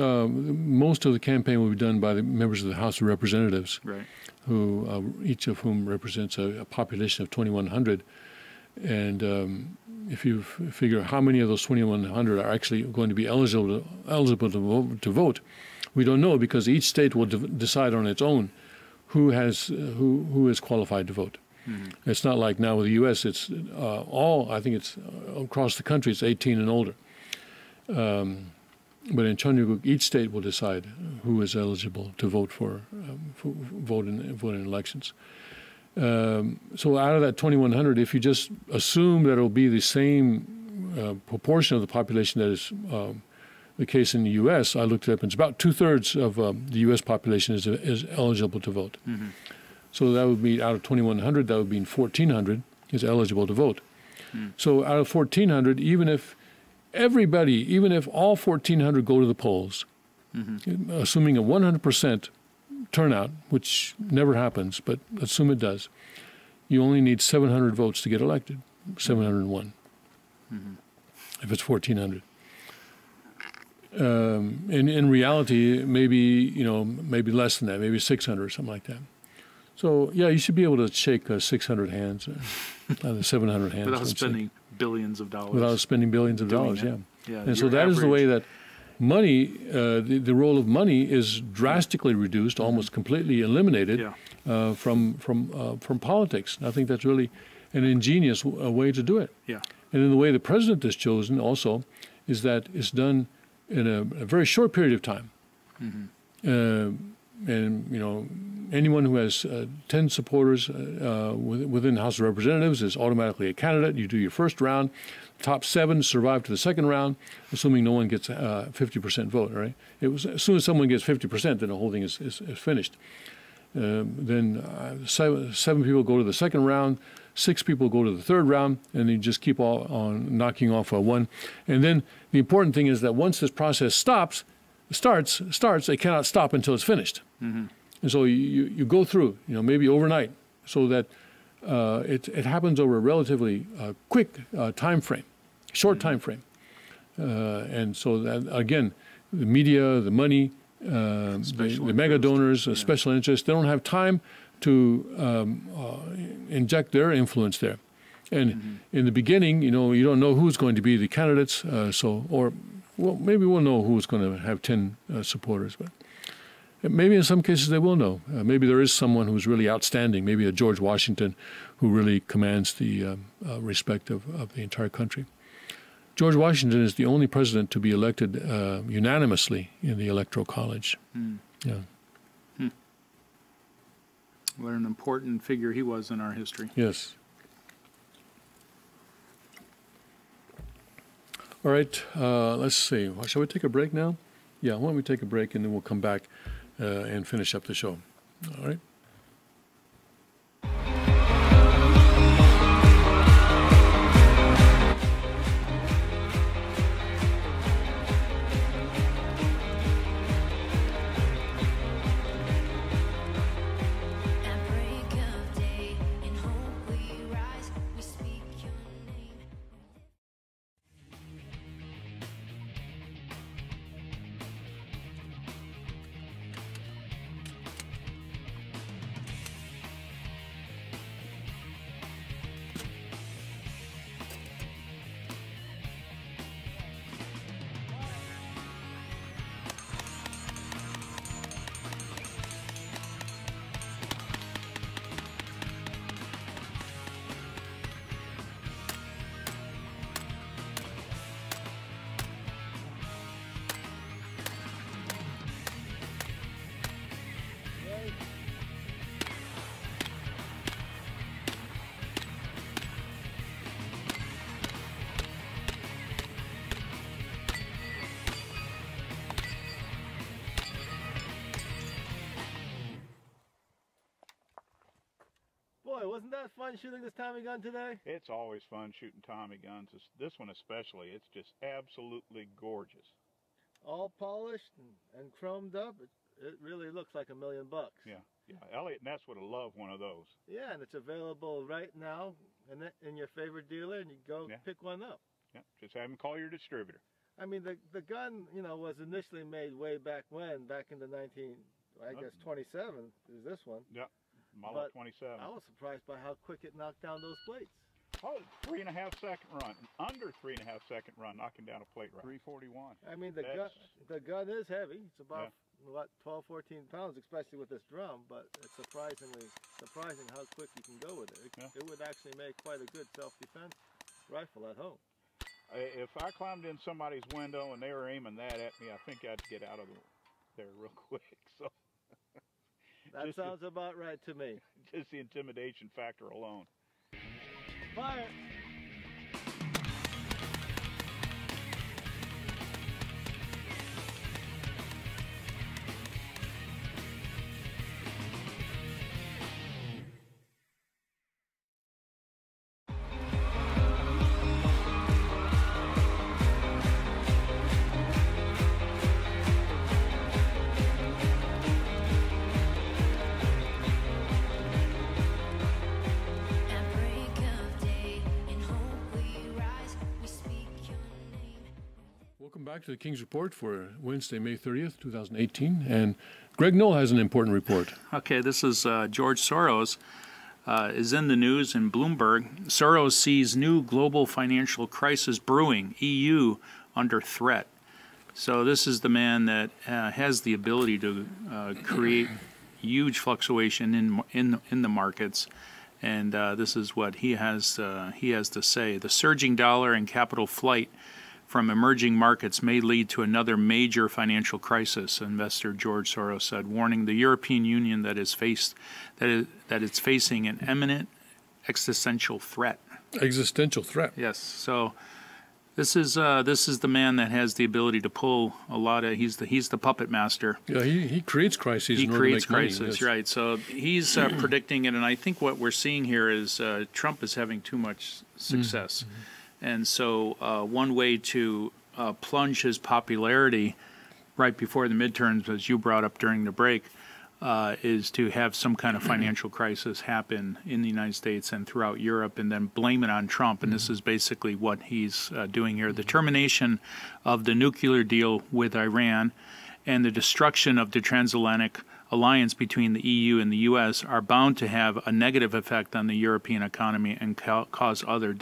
Speaker 1: most of the campaign will be done by the members of the House of Representatives,
Speaker 2: right?
Speaker 1: Who each of whom represents a population of 2,100. And if you figure how many of those 2,100 are actually going to be eligible to vote, we don't know, because each state will decide on its own who is qualified to vote. It's not like now with the U.S. It's I think it's across the country. It's 18 and older. But in Cheongguk, each state will decide who is eligible to vote vote in elections. So out of that 2,100, if you just assume that it will be the same proportion of the population that is the case in the U.S., I looked it up, and it's about 2/3 of the U.S. population is eligible to vote. So that would be out of 2,100, that would mean 1,400 is eligible to vote. So out of 1,400, even if all 1,400 go to the polls, assuming a 100% turnout, which never happens, but assume it does, you only need 700 votes to get elected, 701, if it's 1,400. In reality, maybe less than that, maybe 600 or something like that. So, yeah, you should be able to shake 600 hands, 700 hands.
Speaker 2: Without spending billions of dollars.
Speaker 1: Without spending billions of dollars, yeah. And so that is the way that money, the role of money is drastically reduced, almost completely eliminated from politics. And I think that's really an ingenious way to do it.
Speaker 2: Yeah. And
Speaker 1: then the way the president is chosen also is that it's done in a very short period of time. And, you know, anyone who has 10 supporters within the House of Representatives is automatically a candidate. You do your first round. Top 7 survive to the second round, assuming no one gets 50% vote, right? As soon as someone gets 50%, then the whole thing is finished. Then seven people go to the second round, 6 people go to the third round, and you just keep on knocking off one. And then the important thing is that once this process starts, it cannot stop until it's finished. And so you go through, you know, maybe overnight, so that it happens over a relatively quick time frame, short time frame. And so that, again, the media, the money, the mega donors, special interests, they don't have time to inject their influence there. And in the beginning, you know, you don't know who's going to be the candidates, well, maybe we'll know who's going to have 10 supporters, but maybe in some cases they will know. Maybe there is someone who's really outstanding, maybe a George Washington who really commands the respect of the entire country. George Washington is the only president to be elected unanimously in the Electoral College.
Speaker 2: What an important figure he was in our history.
Speaker 1: Yes. All right, let's see. Shall we take a break now? Yeah, why don't we take a break and then we'll come back and finish up the show. All right.
Speaker 3: Boy, wasn't that fun shooting this Tommy gun today?
Speaker 4: It's always fun shooting Tommy guns. This one especially, it's just absolutely gorgeous.
Speaker 3: All polished and chromed up. It really looks like $1 million.
Speaker 4: Yeah, yeah. Elliot Ness would have loved one of those.
Speaker 3: Yeah, and it's available right now in your favorite dealer, and you go pick one up.
Speaker 4: Yeah, just have him call your distributor.
Speaker 3: I mean, the gun, you know, was initially made way back when, back in the 27 is this one.
Speaker 4: Yeah, Model 27.
Speaker 3: I was surprised by how quick it knocked down those plates.
Speaker 4: Oh, 3.5 second run, under 3.5 second run, knocking down a plate right. 341.
Speaker 3: I mean, the gun is heavy. It's about what 12, 14 pounds, especially with this drum. But it's surprising how quick you can go with it. It would actually make quite a good self-defense rifle at home.
Speaker 4: If I climbed in somebody's window and they were aiming that at me, I think I'd get out of there real quick. So
Speaker 3: that sounds about right to me.
Speaker 4: Just the intimidation factor alone.
Speaker 3: Fire!
Speaker 1: Welcome back to the King's Report for Wednesday, May 30th, 2018. And Greg Knoll has an important report.
Speaker 2: Okay, this is George Soros is in the news in Bloomberg. Soros sees new global financial crisis brewing, EU under threat. So this is the man that has the ability to create huge fluctuation in the markets. And this is what he has to say. The surging dollar and capital flight from emerging markets may lead to another major financial crisis, investor George Soros said, warning the European Union that it's facing an imminent existential threat.
Speaker 1: Existential threat.
Speaker 2: Yes. So this is the man that has the ability to pull a lot of. He's the puppet master.
Speaker 1: Yeah, he creates crises.
Speaker 2: He
Speaker 1: in order
Speaker 2: creates
Speaker 1: to make
Speaker 2: crises,
Speaker 1: money. Yes.
Speaker 2: right? So he's predicting it, and I think what we're seeing here is Trump is having too much success. Mm-hmm. And so one way to plunge his popularity right before the midterms, as you brought up during the break, is to have some kind of financial crisis happen in the United States and throughout Europe and then blame it on Trump. And this is basically what he's doing here. The termination of the nuclear deal with Iran and the destruction of the transatlantic alliance between the EU and the U.S. are bound to have a negative effect on the European economy and cause other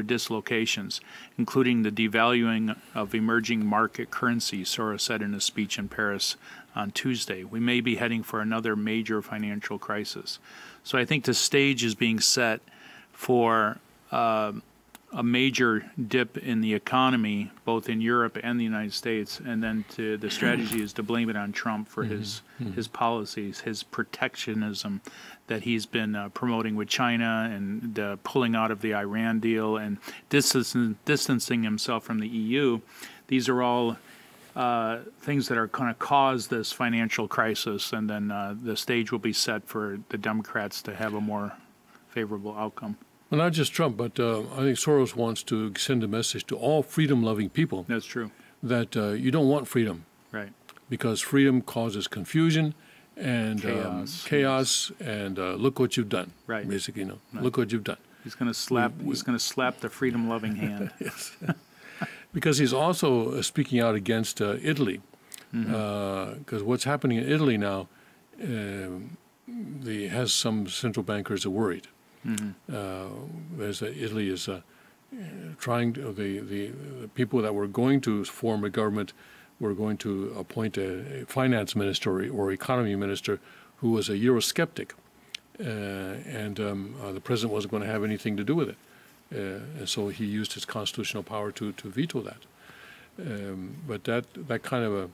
Speaker 2: dislocations, including the devaluing of emerging market currencies, Soros said in a speech in Paris on Tuesday. We may be heading for another major financial crisis. So I think the stage is being set for a major dip in the economy, both in Europe and the United States, and then the strategy is to blame it on Trump for his policies, his protectionism that he's been promoting with China and pulling out of the Iran deal and distancing himself from the EU. These are all things that are going to cause this financial crisis, and then the stage will be set for the Democrats to have a more favorable outcome.
Speaker 1: Well, not just Trump, but I think Soros wants to send a message to all freedom-loving people.
Speaker 2: That's true.
Speaker 1: That you don't want freedom.
Speaker 2: Right.
Speaker 1: Because freedom causes confusion and chaos and look what you've done.
Speaker 2: Right.
Speaker 1: Basically, Right.
Speaker 2: Look
Speaker 1: what you've done.
Speaker 2: He's going to slap. He's going to slap the freedom-loving hand.
Speaker 1: Yes. Because he's also speaking out against Italy. Because what's happening in Italy now has some central bankers are worried. Italy is trying to, the people that were going to form a government were going to appoint a finance minister or economy minister who was a Eurosceptic, and the president wasn't going to have anything to do with it, and so he used his constitutional power to veto that. But that kind of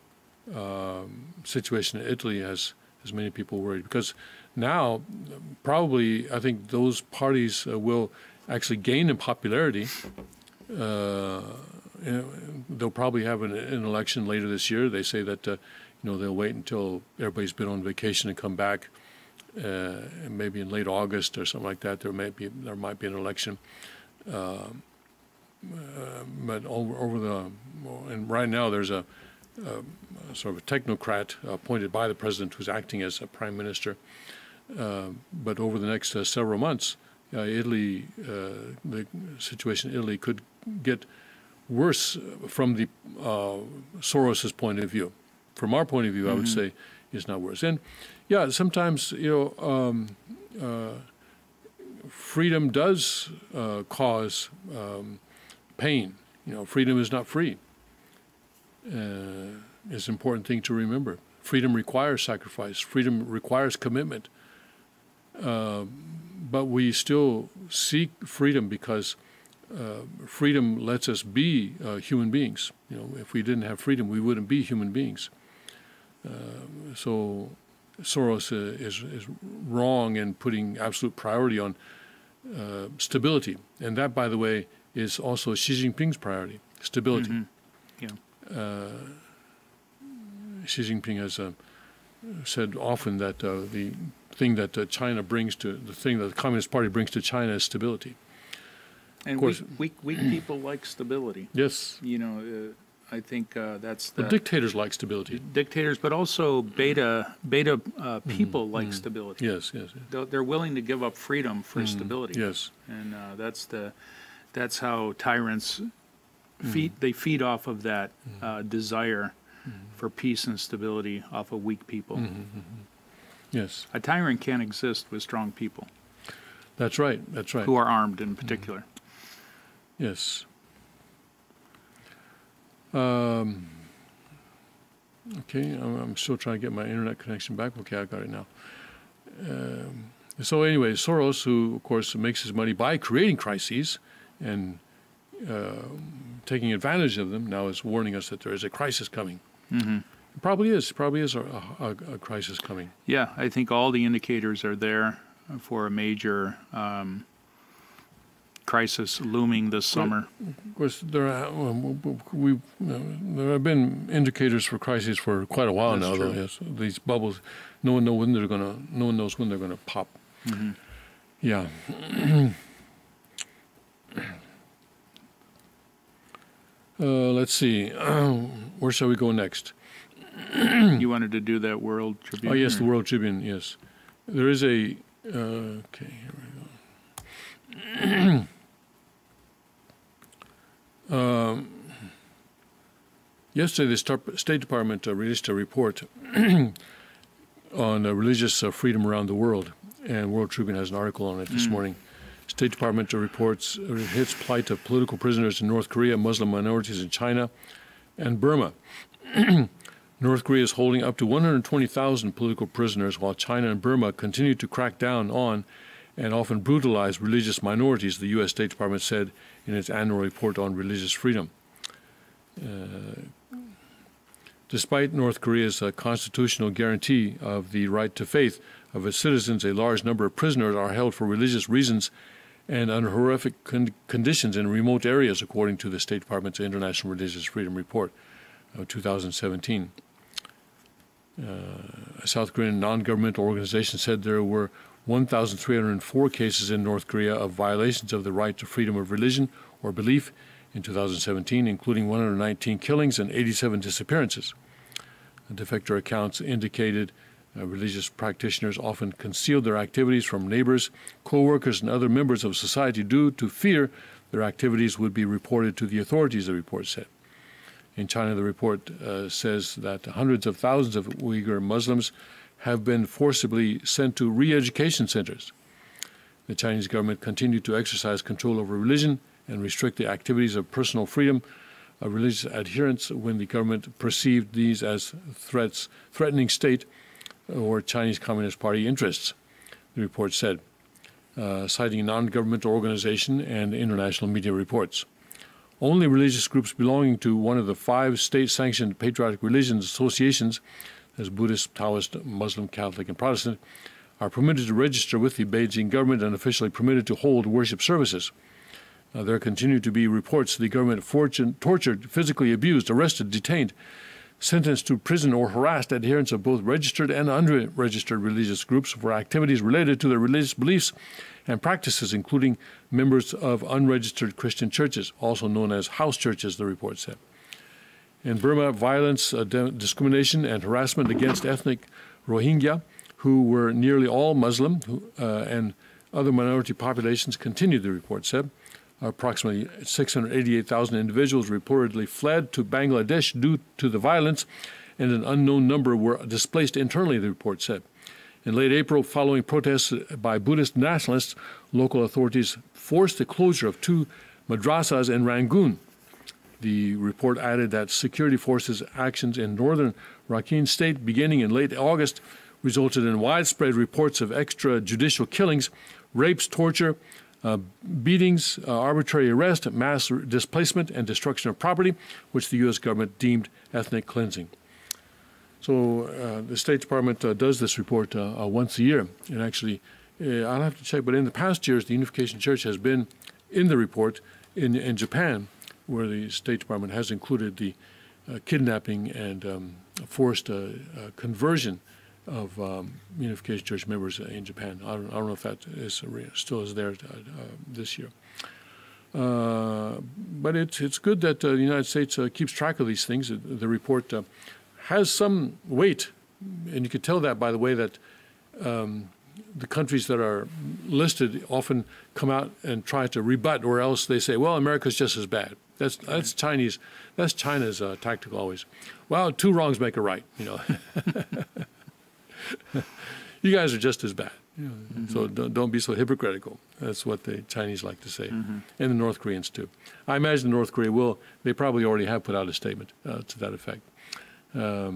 Speaker 1: a situation in Italy has many people worried, because now probably I think those parties will actually gain in popularity. They'll probably have an election later this year. They say that they'll wait until everybody's been on vacation and come back, and maybe in late August or something like that. There might be an election. But and right now there's a sort of a technocrat appointed by the president who's acting as a prime minister. But over the next several months, Italy, the situation in Italy could get worse from the Soros's point of view. From our point of view, I would say it's not worse. And yeah, sometimes freedom does cause pain. Freedom is not free. It's an important thing to remember. Freedom requires sacrifice. Freedom requires commitment. But we still seek freedom because freedom lets us be human beings. If we didn't have freedom, we wouldn't be human beings. So Soros is wrong in putting absolute priority on stability. And that, by the way, is also Xi Jinping's priority, stability.
Speaker 2: Yeah.
Speaker 1: Xi Jinping has said often that the thing that China brings to, the thing that the Communist Party brings to China is stability.
Speaker 2: And
Speaker 1: of course,
Speaker 2: weak people like stability.
Speaker 1: Yes.
Speaker 2: I think that's the...
Speaker 1: But dictators like stability.
Speaker 2: Dictators, but also beta people like stability.
Speaker 1: Yes.
Speaker 2: They're willing to give up freedom for stability.
Speaker 1: Yes.
Speaker 2: And that's how tyrants feed off of that desire for peace and stability off of weak people.
Speaker 1: Yes.
Speaker 2: A tyrant can't exist with strong people.
Speaker 1: That's right.
Speaker 2: Who are armed in particular.
Speaker 1: Yes. Okay, I'm still trying to get my internet connection back. Okay, I got it now. So anyway, Soros, who of course makes his money by creating crises and taking advantage of them, now is warning us that there is a crisis coming. It probably is a crisis coming.
Speaker 2: Yeah, I think all the indicators are there for a major crisis looming this summer.
Speaker 1: Of course, there have been indicators for crises for quite a while now. Though, yes, these bubbles, no one knows when they're gonna pop. Yeah. Let's see. Where shall we go next?
Speaker 2: You wanted to do that World Tribune?
Speaker 1: Oh yes, the World Tribune. Yes, there is a. Okay, here we go. Yesterday, the State Department released a report on religious freedom around the world, and World Tribune has an article on it this morning. State Department reports hits plight of political prisoners in North Korea, Muslim minorities in China, and Burma. North Korea is holding up to 120,000 political prisoners, while China and Burma continue to crack down on and often brutalize religious minorities, the U.S. State Department said in its annual report on religious freedom. Despite North Korea's constitutional guarantee of the right to faith of its citizens, a large number of prisoners are held for religious reasons and under horrific conditions in remote areas, according to the State Department's International Religious Freedom Report of 2017. A South Korean non-governmental organization said there were 1,304 cases in North Korea of violations of the right to freedom of religion or belief in 2017, including 119 killings and 87 disappearances. Defector accounts indicated religious practitioners often concealed their activities from neighbors, co-workers, and other members of society due to fear their activities would be reported to the authorities, the report said. In China, the report says that hundreds of thousands of Uyghur Muslims have been forcibly sent to re-education centers. The Chinese government continued to exercise control over religion and restrict the activities of personal freedom of religious adherents when the government perceived these as threatening state or Chinese Communist Party interests, the report said, citing a non-governmental organization and international media reports. Only religious groups belonging to one of the 5 state-sanctioned patriotic religions associations, as Buddhist, Taoist, Muslim, Catholic, and Protestant, are permitted to register with the Beijing government and officially permitted to hold worship services. There continue to be reports the government tortured, physically abused, arrested, detained, sentenced to prison, or harassed adherents of both registered and unregistered religious groups for activities related to their religious beliefs and practices, including members of unregistered Christian churches, also known as house churches, the report said. In Burma, violence, discrimination, and harassment against ethnic Rohingya, who were nearly all Muslim, and other minority populations continued, the report said. Approximately 688,000 individuals reportedly fled to Bangladesh due to the violence, and an unknown number were displaced internally, the report said. In late April, following protests by Buddhist nationalists, local authorities forced the closure of 2 madrasas in Rangoon. The report added that security forces' actions in northern Rakhine State beginning in late August resulted in widespread reports of extrajudicial killings, rapes, torture, beatings, arbitrary arrest, mass displacement, and destruction of property, which the U.S. government deemed ethnic cleansing. So the State Department does this report once a year. And actually, I'll have to check, but in the past years, the Unification Church has been in the report in Japan, where the State Department has included the kidnapping and forced conversion of Unification Church members in Japan. I don't know if that still is there this year. But it's good that the United States keeps track of these things. The report has some weight, and you can tell that by the way that the countries that are listed often come out and try to rebut, or else they say, well, America's just as bad. That's Chinese. That's China's tactic always. Well, 2 wrongs make a right, you know. You guys are just as bad. You know, so don't be so hypocritical. That's what the Chinese like to say, and the North Koreans too. I imagine North Korea will. They probably already have put out a statement to that effect.
Speaker 2: Yeah,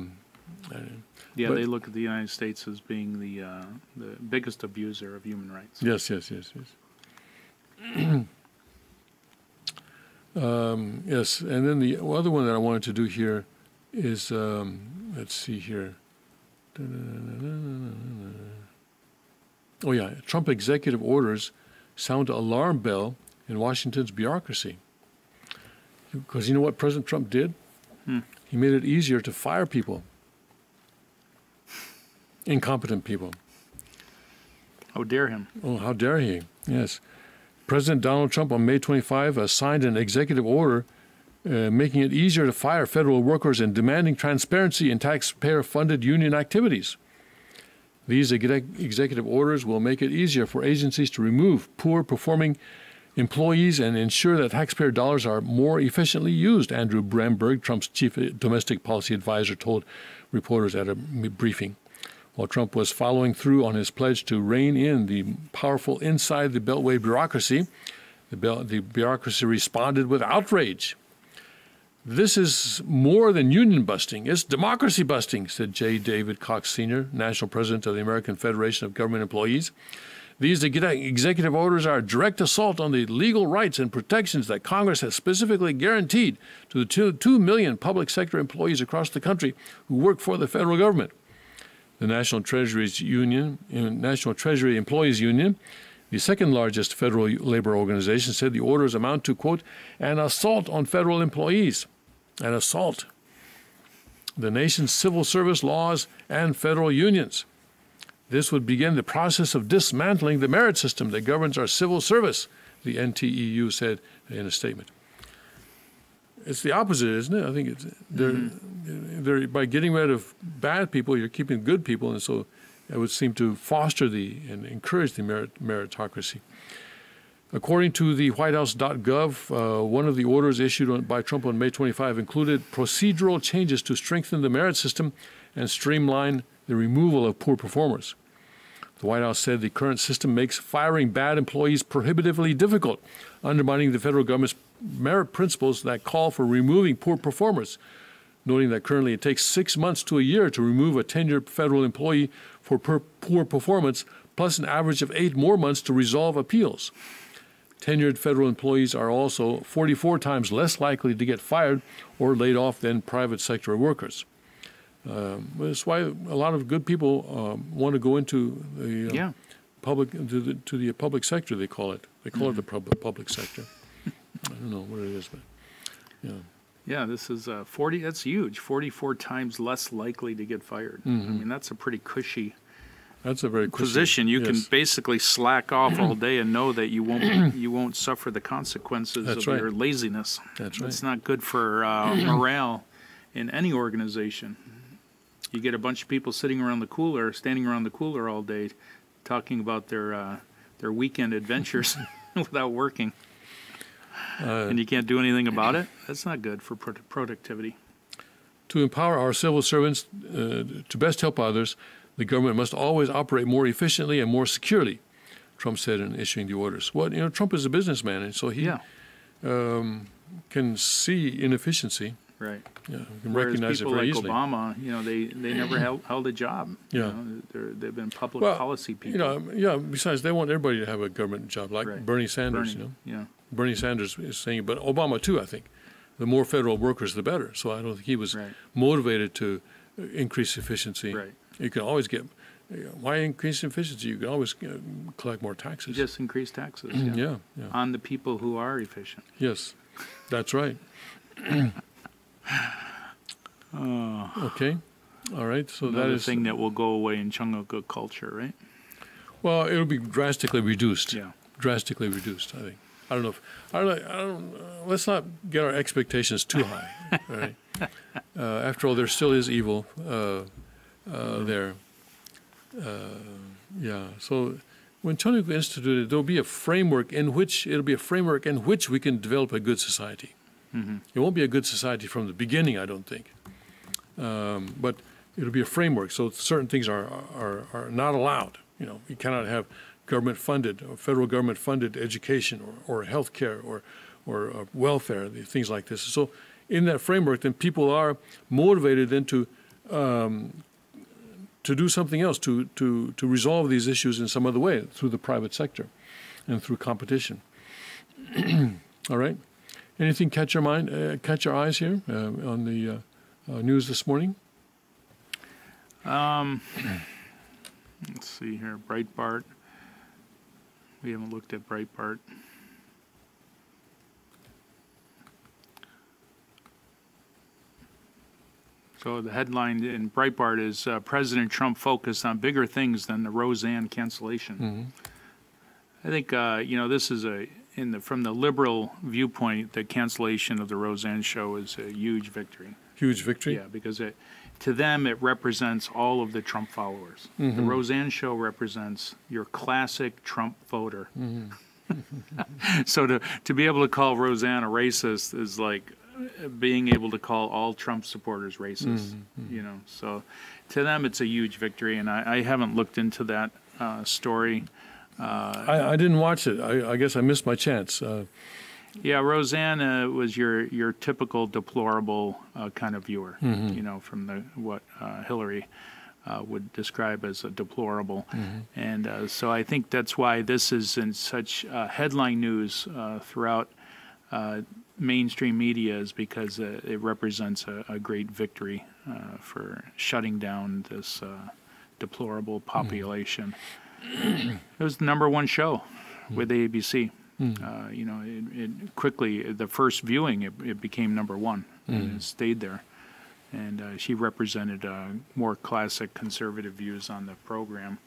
Speaker 2: they look at the United States as being the biggest abuser of human rights.
Speaker 1: Yes. Yes, and then the other one that I wanted to do here is, let's see here. Oh yeah, Trump executive orders sound alarm bell in Washington's bureaucracy. Because you know what President Trump did? He made it easier to fire people. Incompetent people.
Speaker 2: How dare him?
Speaker 1: Oh, how dare he? Yes. President Donald Trump on May 25 signed an executive order making it easier to fire federal workers and demanding transparency in taxpayer-funded union activities. These executive orders will make it easier for agencies to remove poor-performing employees and ensure that taxpayer dollars are more efficiently used, Andrew Bramberg, Trump's chief domestic policy advisor, told reporters at a briefing. While Trump was following through on his pledge to rein in the powerful inside the Beltway bureaucracy, the bureaucracy responded with outrage. This is more than union busting. It's democracy busting, said J. David Cox Sr., National President of the American Federation of Government Employees. These executive orders are a direct assault on the legal rights and protections that Congress has specifically guaranteed to the 2 million public sector employees across the country who work for the federal government. The National Treasury Employees Union, the second largest federal labor organization, said the orders amount to, quote, an assault on federal employees. An assault. The nation's civil service laws and federal unions. This would begin the process of dismantling the merit system that governs our civil service, the NTEU said in a statement. It's the opposite, isn't it? I think it's, they're, by getting rid of bad people, you're keeping good people, and so it would seem to foster and encourage the meritocracy. According to the WhiteHouse.gov, one of the orders issued by Trump on May 25 included procedural changes to strengthen the merit system and streamline the removal of poor performers. The White House said the current system makes firing bad employees prohibitively difficult, undermining the federal government's merit principles that call for removing poor performers, noting that currently it takes 6 months to a year to remove a tenured federal employee for poor performance, plus an average of 8 more months to resolve appeals. Tenured federal employees are also 44 times less likely to get fired or laid off than private sector workers. That's why a lot of good people want to go into the public sector. They call it. They call it the public sector. I don't know what it is, but yeah.
Speaker 2: Yeah, this is 40. That's huge. 44 times less likely to get fired. I mean, that's a pretty cushy.
Speaker 1: That's a very cushy
Speaker 2: position. You can basically slack off all day and know that you won't suffer the consequences of your laziness.
Speaker 1: That's right.
Speaker 2: It's not good for morale in any organization. You get a bunch of people sitting around the cooler, standing around the cooler all day, talking about their weekend adventures without working, and you can't do anything about it. That's not good for productivity.
Speaker 1: To empower our civil servants to best help others, the government must always operate more efficiently and more securely, Trump said in issuing the orders. Well, Trump is a businessman, and so he can see inefficiency.
Speaker 2: Right.
Speaker 1: Yeah, you can recognize it very easily.
Speaker 2: People like Obama, they never held a job.
Speaker 1: Yeah.
Speaker 2: They've been public policy people.
Speaker 1: Besides, they want everybody to have a government job, like Bernie Sanders, Bernie Sanders is saying, but Obama too, I think. The more federal workers, the better. So I don't think he was motivated to increase efficiency.
Speaker 2: Right.
Speaker 1: You can always get, why increase efficiency? You can always collect more taxes.
Speaker 2: Just increase taxes. On the people who are efficient.
Speaker 1: Yes, that's right. Okay. All right. So
Speaker 2: another
Speaker 1: that is
Speaker 2: thing that will go away in Chungoka culture, right?
Speaker 1: Well, it'll be drastically reduced.
Speaker 2: Yeah.
Speaker 1: Drastically reduced, I think. I don't know. Let's not get our expectations too high. All right. After all, there still is evil there. So when Chungoka instituted, there'll be a framework in which we can develop a good society. It won't be a good society from the beginning, I don't think. But it'll be a framework. So certain things are not allowed. You cannot have government-funded or federal government-funded education or health care or welfare, things like this. So in that framework, then people are motivated then to do something else, to resolve these issues in some other way through the private sector and through competition. All right. Anything catch your eyes here on the news this morning?
Speaker 2: Let's see here, Breitbart. We haven't looked at Breitbart. So the headline in Breitbart is President Trump focused on bigger things than the Roseanne cancellation. I think this is from the liberal viewpoint, the cancellation of the Roseanne show is a huge victory.
Speaker 1: Huge victory?
Speaker 2: Yeah, because to them it represents all of the Trump followers. The Roseanne show represents your classic Trump voter. So to be able to call Roseanne a racist is like being able to call all Trump supporters racist. So to them it's a huge victory, and I haven't looked into that story.
Speaker 1: I didn't watch it. I guess I missed my chance.
Speaker 2: Roseanne was your typical deplorable kind of viewer, from what Hillary would describe as deplorable. And so I think that's why this is in such headline news throughout mainstream media, is because it represents a great victory for shutting down this deplorable population. It was the #1 show with the ABC. It quickly, the first viewing, it became #1 and it stayed there. And she represented more classic conservative views on the program.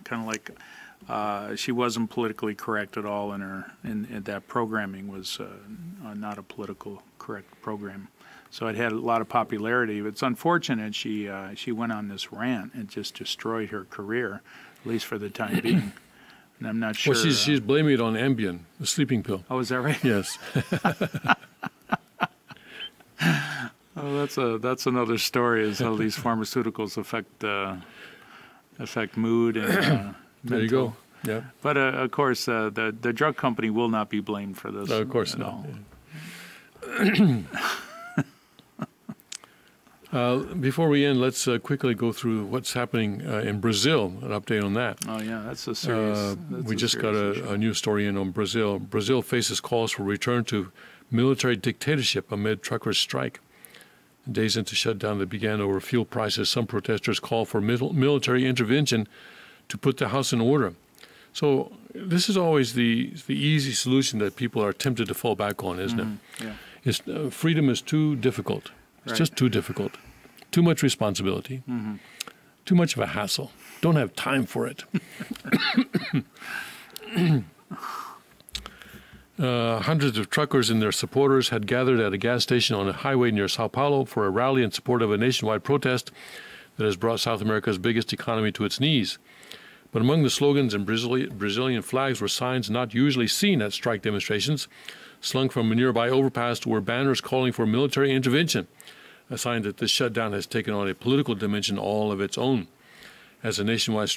Speaker 2: Kind of like she wasn't politically correct at all, and that programming was not a political correct program. So it had a lot of popularity. It's unfortunate she went on this rant and just destroyed her career, at least for the time being. And I'm not sure.
Speaker 1: Well, she's blaming it on Ambien, the sleeping pill.
Speaker 2: Oh, is that right?
Speaker 1: Yes.
Speaker 2: Oh, that's another story, is how these pharmaceuticals affect mood and
Speaker 1: there you go. Yeah.
Speaker 2: But of course, the drug company will not be blamed for this.
Speaker 1: No, of course
Speaker 2: at
Speaker 1: not.
Speaker 2: all.
Speaker 1: Before we end, let's quickly go through what's happening in Brazil, an update on that.
Speaker 2: Oh, yeah, that's a serious
Speaker 1: We just got a new story in on Brazil. Brazil faces calls for return to military dictatorship amid truckers' strike. Days into shutdown that began over fuel prices, some protesters call for military intervention to put the house in order. So this is always the easy solution that people are tempted to fall back on, isn't it?
Speaker 2: Yeah.
Speaker 1: It's, freedom is too difficult. It's
Speaker 2: Right.
Speaker 1: just too difficult. Too much responsibility. Too much of a hassle. Don't have time for it. Hundreds of truckers and their supporters had gathered at a gas station on a highway near Sao Paulo for a rally in support of a nationwide protest that has brought South America's biggest economy to its knees. But among the slogans and Brazilian flags were signs not usually seen at strike demonstrations. Slung from a nearby overpass were banners calling for military intervention, a sign that this shutdown has taken on a political dimension all of its own. As the nationwide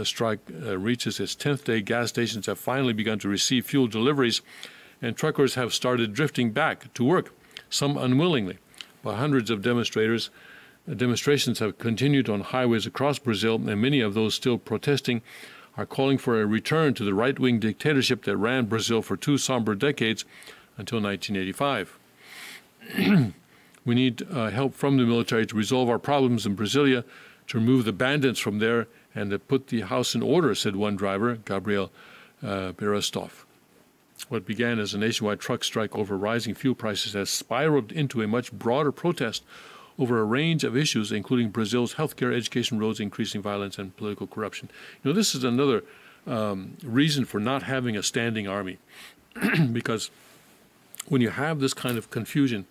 Speaker 1: strike reaches its 10th day, gas stations have finally begun to receive fuel deliveries, and truckers have started drifting back to work, some unwillingly, while hundreds of demonstrations have continued on highways across Brazil, and many of those still protesting are calling for a return to the right-wing dictatorship that ran Brazil for 2 somber decades until 1985. We need help from the military to resolve our problems in Brasilia, to remove the bandits from there, and to put the house in order, said one driver, Gabriel Berestov. What began as a nationwide truck strike over rising fuel prices has spiraled into a much broader protest over a range of issues, including Brazil's healthcare, education, roads, increasing violence, and political corruption. You know, this is another reason for not having a standing army, because when you have this kind of confusion,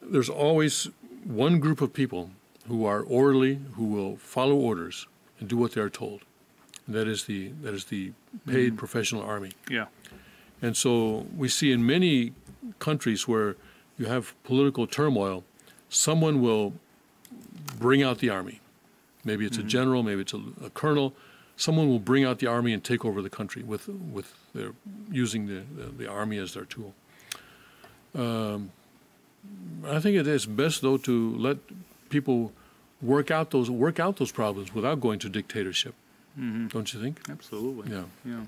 Speaker 1: there's always one group of people who are orderly, who will follow orders and do what they are told. And that is the paid professional army.
Speaker 2: Yeah.
Speaker 1: And so we see in many countries where you have political turmoil, someone will bring out the army. Maybe it's a general, maybe it's a colonel. Someone will bring out the army and take over the country with their using the army as their tool. I think it is best, though, to let people work out those problems without going to dictatorship. Don't you think?
Speaker 2: Absolutely.
Speaker 1: Yeah.
Speaker 2: Yeah.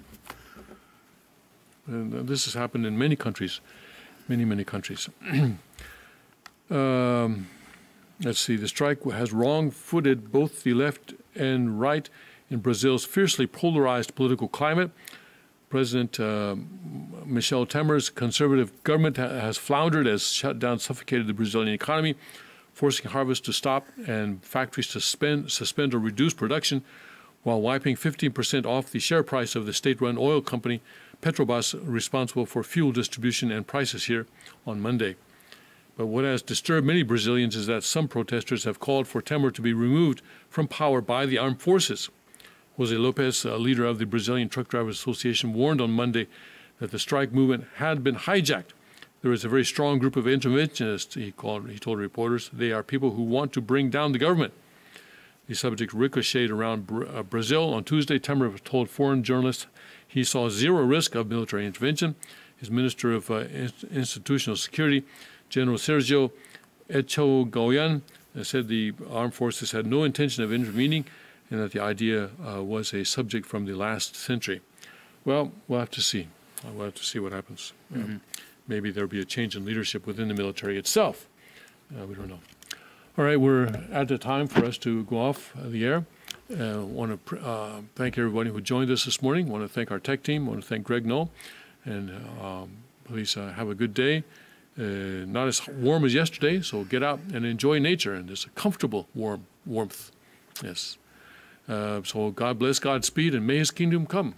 Speaker 1: And this has happened in many countries, many countries. Let's see. The strike has wrong-footed both the left and right in Brazil's fiercely polarized political climate. President Michel Temer's conservative government has floundered as shutdown suffocated the Brazilian economy, forcing harvests to stop and factories to suspend or reduce production, while wiping 15% off the share price of the state-run oil company Petrobras, responsible for fuel distribution and prices here, on Monday. But what has disturbed many Brazilians is that some protesters have called for Temer to be removed from power by the armed forces. Jose Lopez, a leader of the Brazilian Truck Drivers Association, warned on Monday that the strike movement had been hijacked. There is a very strong group of interventionists, he told reporters. They are people who want to bring down the government. The subject ricocheted around Brazil. On Tuesday, Temer told foreign journalists he saw zero risk of military intervention. His Minister of Institutional Security, General Sergio Echegoyan, said the armed forces had no intention of intervening and that the idea was a subject from the last century. Well, we'll have to see. We'll have to see what happens. Maybe there'll be a change in leadership within the military itself. We don't know. All right, we're at the time for us to go off the air. I want to thank everybody who joined us this morning. I want to thank our tech team. I want to thank Greg Knoll. And please have a good day. Not as warm as yesterday, so get out and enjoy nature. And it's a comfortable warmth. Yes. So God bless, Godspeed, and may His kingdom come.